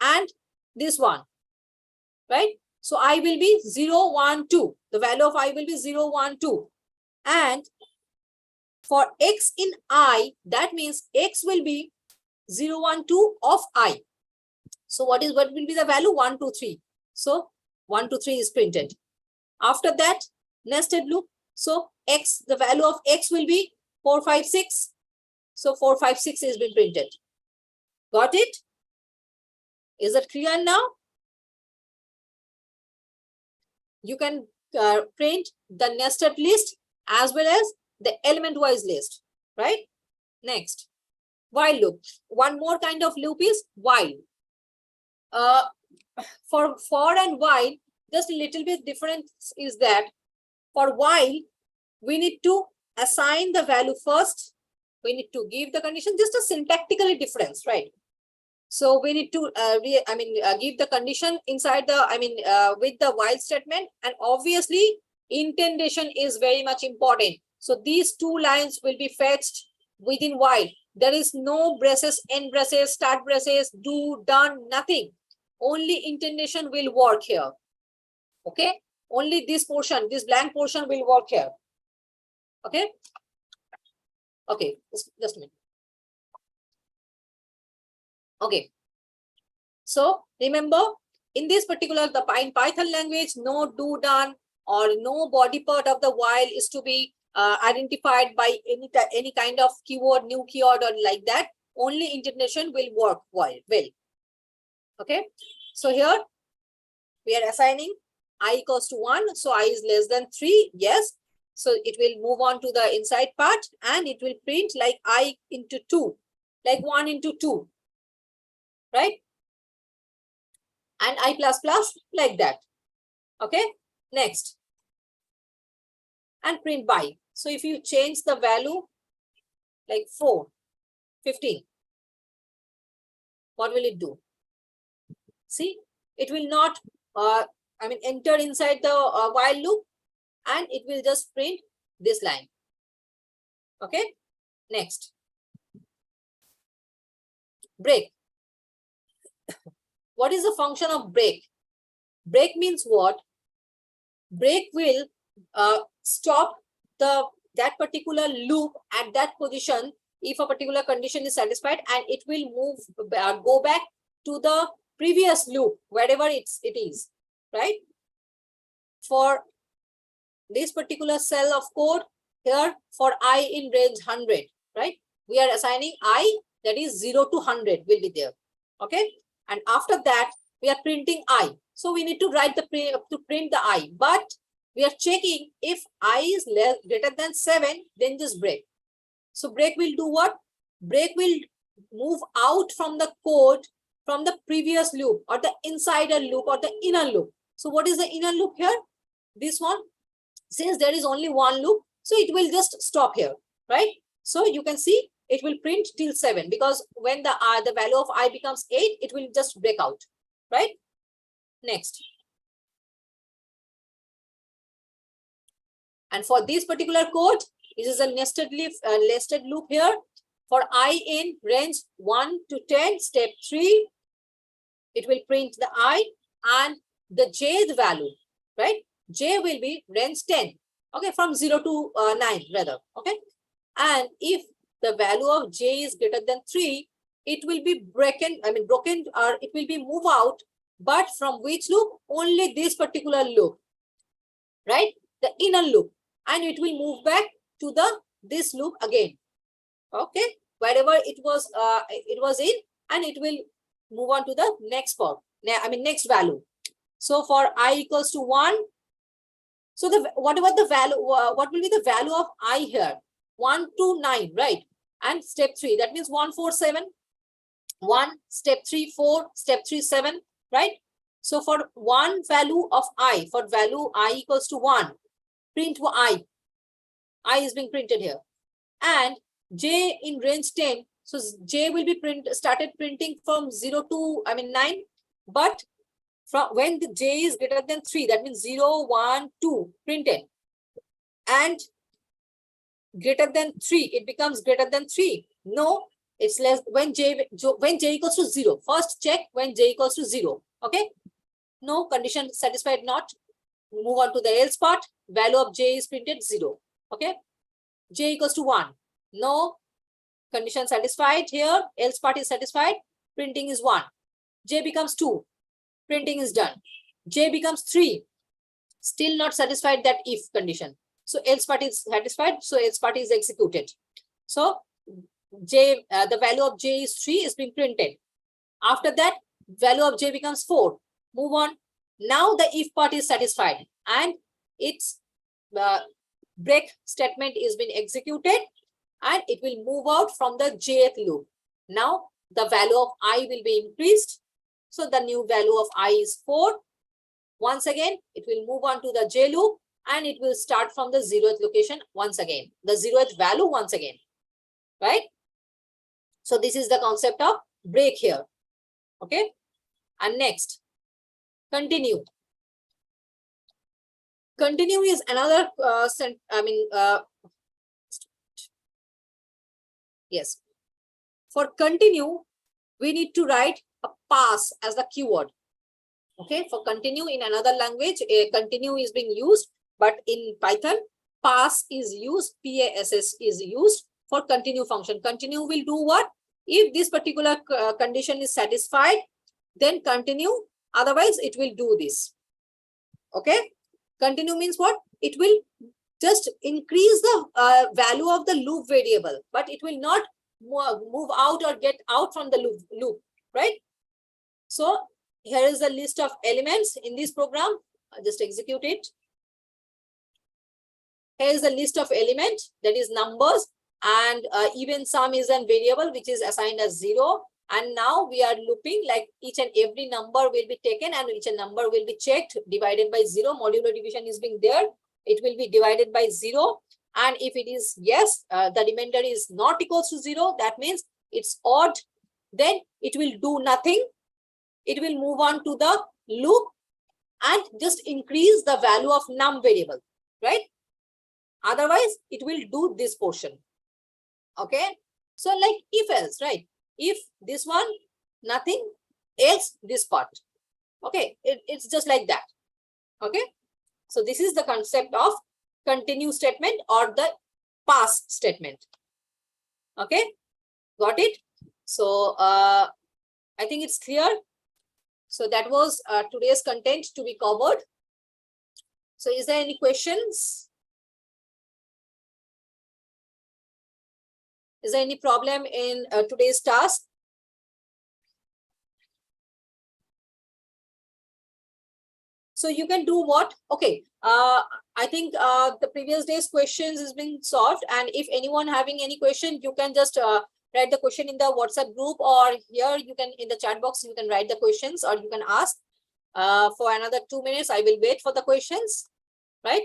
Speaker 4: and this one, right? So I will be 0, 1, 2. The value of I will be 0, 1, 2. And for X in I, that means X will be 0, 1, 2 of I. So what will be the value? 1, 2, 3. So 1, 2, 3 is printed. After that, nested loop. So X, the value of X will be 4, 5, 6. So 4, 5, 6 is been printed. Got it? Is it clear now? You can print the nested list as well as the element-wise list, right? Next, while loop. One more kind of loop is while. For and while, just a little bit difference is that for while, we need to assign the value first. We need to give the condition, just a syntactically difference, right? So we need to give the condition inside the with the while statement, and obviously indentation is very much important. So these two lines will be fetched within while. There is no braces, end braces, start braces, do, done, nothing. Only indentation will work here. Okay, only this portion, this blank portion will work here. Okay, okay, just a minute. Okay, so remember, in this particular, in Python language, no do, done, or no body part of the while is to be identified by any kind of keyword, new keyword, or like that. Only indentation will work well. Okay, so here we are assigning I equals to 1, so I is less than 3, yes. So it will move on to the inside part, and it will print like I into 2, like 1 into 2. Right? And I plus plus like that. Okay, next. And print by. So if you change the value like 4, 15, what will it do? See, it will not enter inside the while loop, and it will just print this line. Okay, next. Break. What is the function of break? Break means what? Break will stop that particular loop at that position if a particular condition is satisfied, and it will move go back to the previous loop wherever it is, right? For this particular cell of code here, for I in range 100, right? We are assigning I, that is 0 to 100 will be there. Okay, and after that we are printing I. So we need to write the print the I, but we are checking if I is greater than 7, then just break. So break will do what? Break will move out from the code from the previous loop, or the insider loop, or the inner loop. So what is the inner loop here? This one. Since there is only one loop, so it will just stop here, right? So you can see it will print till 7, because when the value of I becomes 8, it will just break out, right? Next. And for this particular code, this is a nested loop here. For I in range 1 to 10, step 3, it will print the I, and the jth value, right? J will be range 10, okay, from 0 to 9 rather, okay? And if the value of J is greater than 3, it will be broken, or it will be move out, but from which loop? Only this particular loop, right? The inner loop, and it will move back to this loop again, okay? Wherever it was in, and it will move on to the next part, next value. So for I equals to 1, so whatever the value, what will be the value of I here? 1 to 9, right? And step 3, that means 1, 4, 7. 1, step 3, 4, step 3, 7, right? So for one value of I, for value I equals to 1, print I is being printed here. And J in range 10. So J will be started printing from 0 to 9, but from when the J is greater than 3, that means 0, 1, 2 printed, and greater than 3, it becomes greater than 3. No, it's less when J equals to 0. First check when J equals to 0. Okay. No, condition satisfied not. Move on to the else part. Value of J is printed 0. Okay. J equals to 1. No, condition satisfied here. Else part is satisfied. Printing is 1. J becomes 2. Printing is done. J becomes 3. Still not satisfied that if condition. So else part is satisfied. So else part is executed. So J, the value of J is 3 is being printed. After that, value of J becomes 4. Move on. Now the if part is satisfied and its break statement is being executed and it will move out from the jth loop. Now the value of I will be increased. So the new value of I is 4. Once again, it will move on to the j loop and it will start from the 0th location once again, the 0th value once again, right? So this is the concept of break here. Okay. And next, continue. Continue is another, yes. For continue, we need to write a pass as the keyword. Okay, for continue in another language, a continue is being used, but in Python, pass is used, PASS is used for continue function. Continue will do what? If this particular condition is satisfied, then continue, otherwise it will do this. Okay, continue means what? It will just increase the value of the loop variable, but it will not move out or get out from the loop, right? So here is the list of elements in this program. I'll just execute it. Here is the list of elements, that is numbers, and even sum is a variable which is assigned as 0. And now we are looping, like each and every number will be taken and each number will be checked, divided by 0. Modular division is being there. It will be divided by 0. And if it is yes, the remainder is not equals to 0, that means it's odd, then it will do nothing. It will move on to the loop and just increase the value of num variable, right? Otherwise, it will do this portion. Okay. So like if else, right? If this one, nothing, else this part. Okay. It's just like that. Okay. So this is the concept of continue statement or the pass statement. Okay. Got it? So I think it's clear. So that was today's content to be covered. So is there any questions? Is there any problem in today's task? So you can do what? Okay. I think the previous day's questions has been solved. And if anyone having any question, you can just write the question in the WhatsApp group, or here you can in the chat box, you can write the questions or you can ask. For another 2 minutes, I will wait for the questions, right?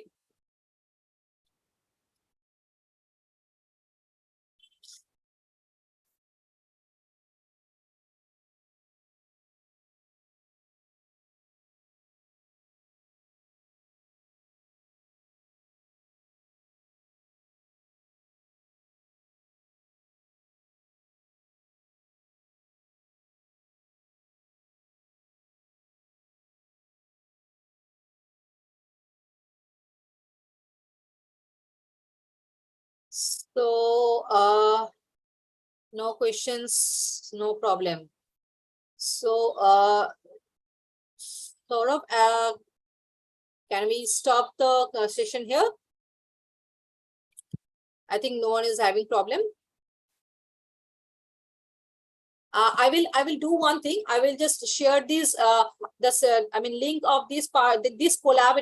Speaker 4: So no questions, no problem. So Saurabh, can we stop the session here? I think no one is having problem. I will do one thing. I will just share this link of this part, this collab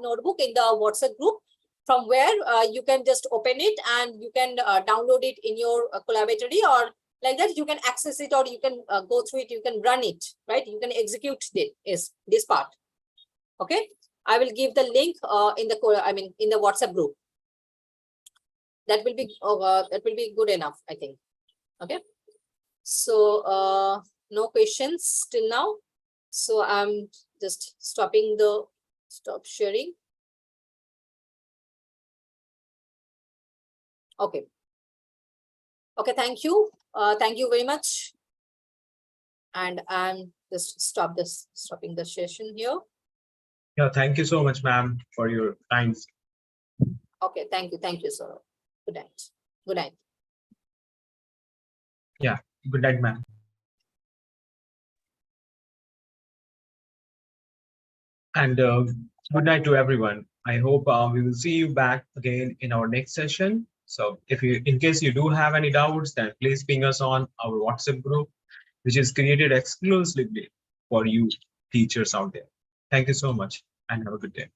Speaker 4: notebook in the WhatsApp group, from where you can just open it and you can download it in your collaboratory, or like that you can access it, or you can go through it, you can run it, right? You can execute it, is this part. Okay, I will give the link in the WhatsApp group. That will be good enough, I think. Okay. So no questions till now. So I'm just stop sharing. Okay. Okay, thank you. Thank you very much. And I'm just stopping the session here.
Speaker 3: Yeah, thank you so much, ma'am, for your time.
Speaker 4: Okay, thank you, sir. Good night. Good night.
Speaker 3: Yeah, good night, ma'am. And good night to everyone. I hope we will see you back again in our next session. So in case you do have any doubts, then please ping us on our WhatsApp group, which is created exclusively for you teachers out there. Thank you so much and have a good day.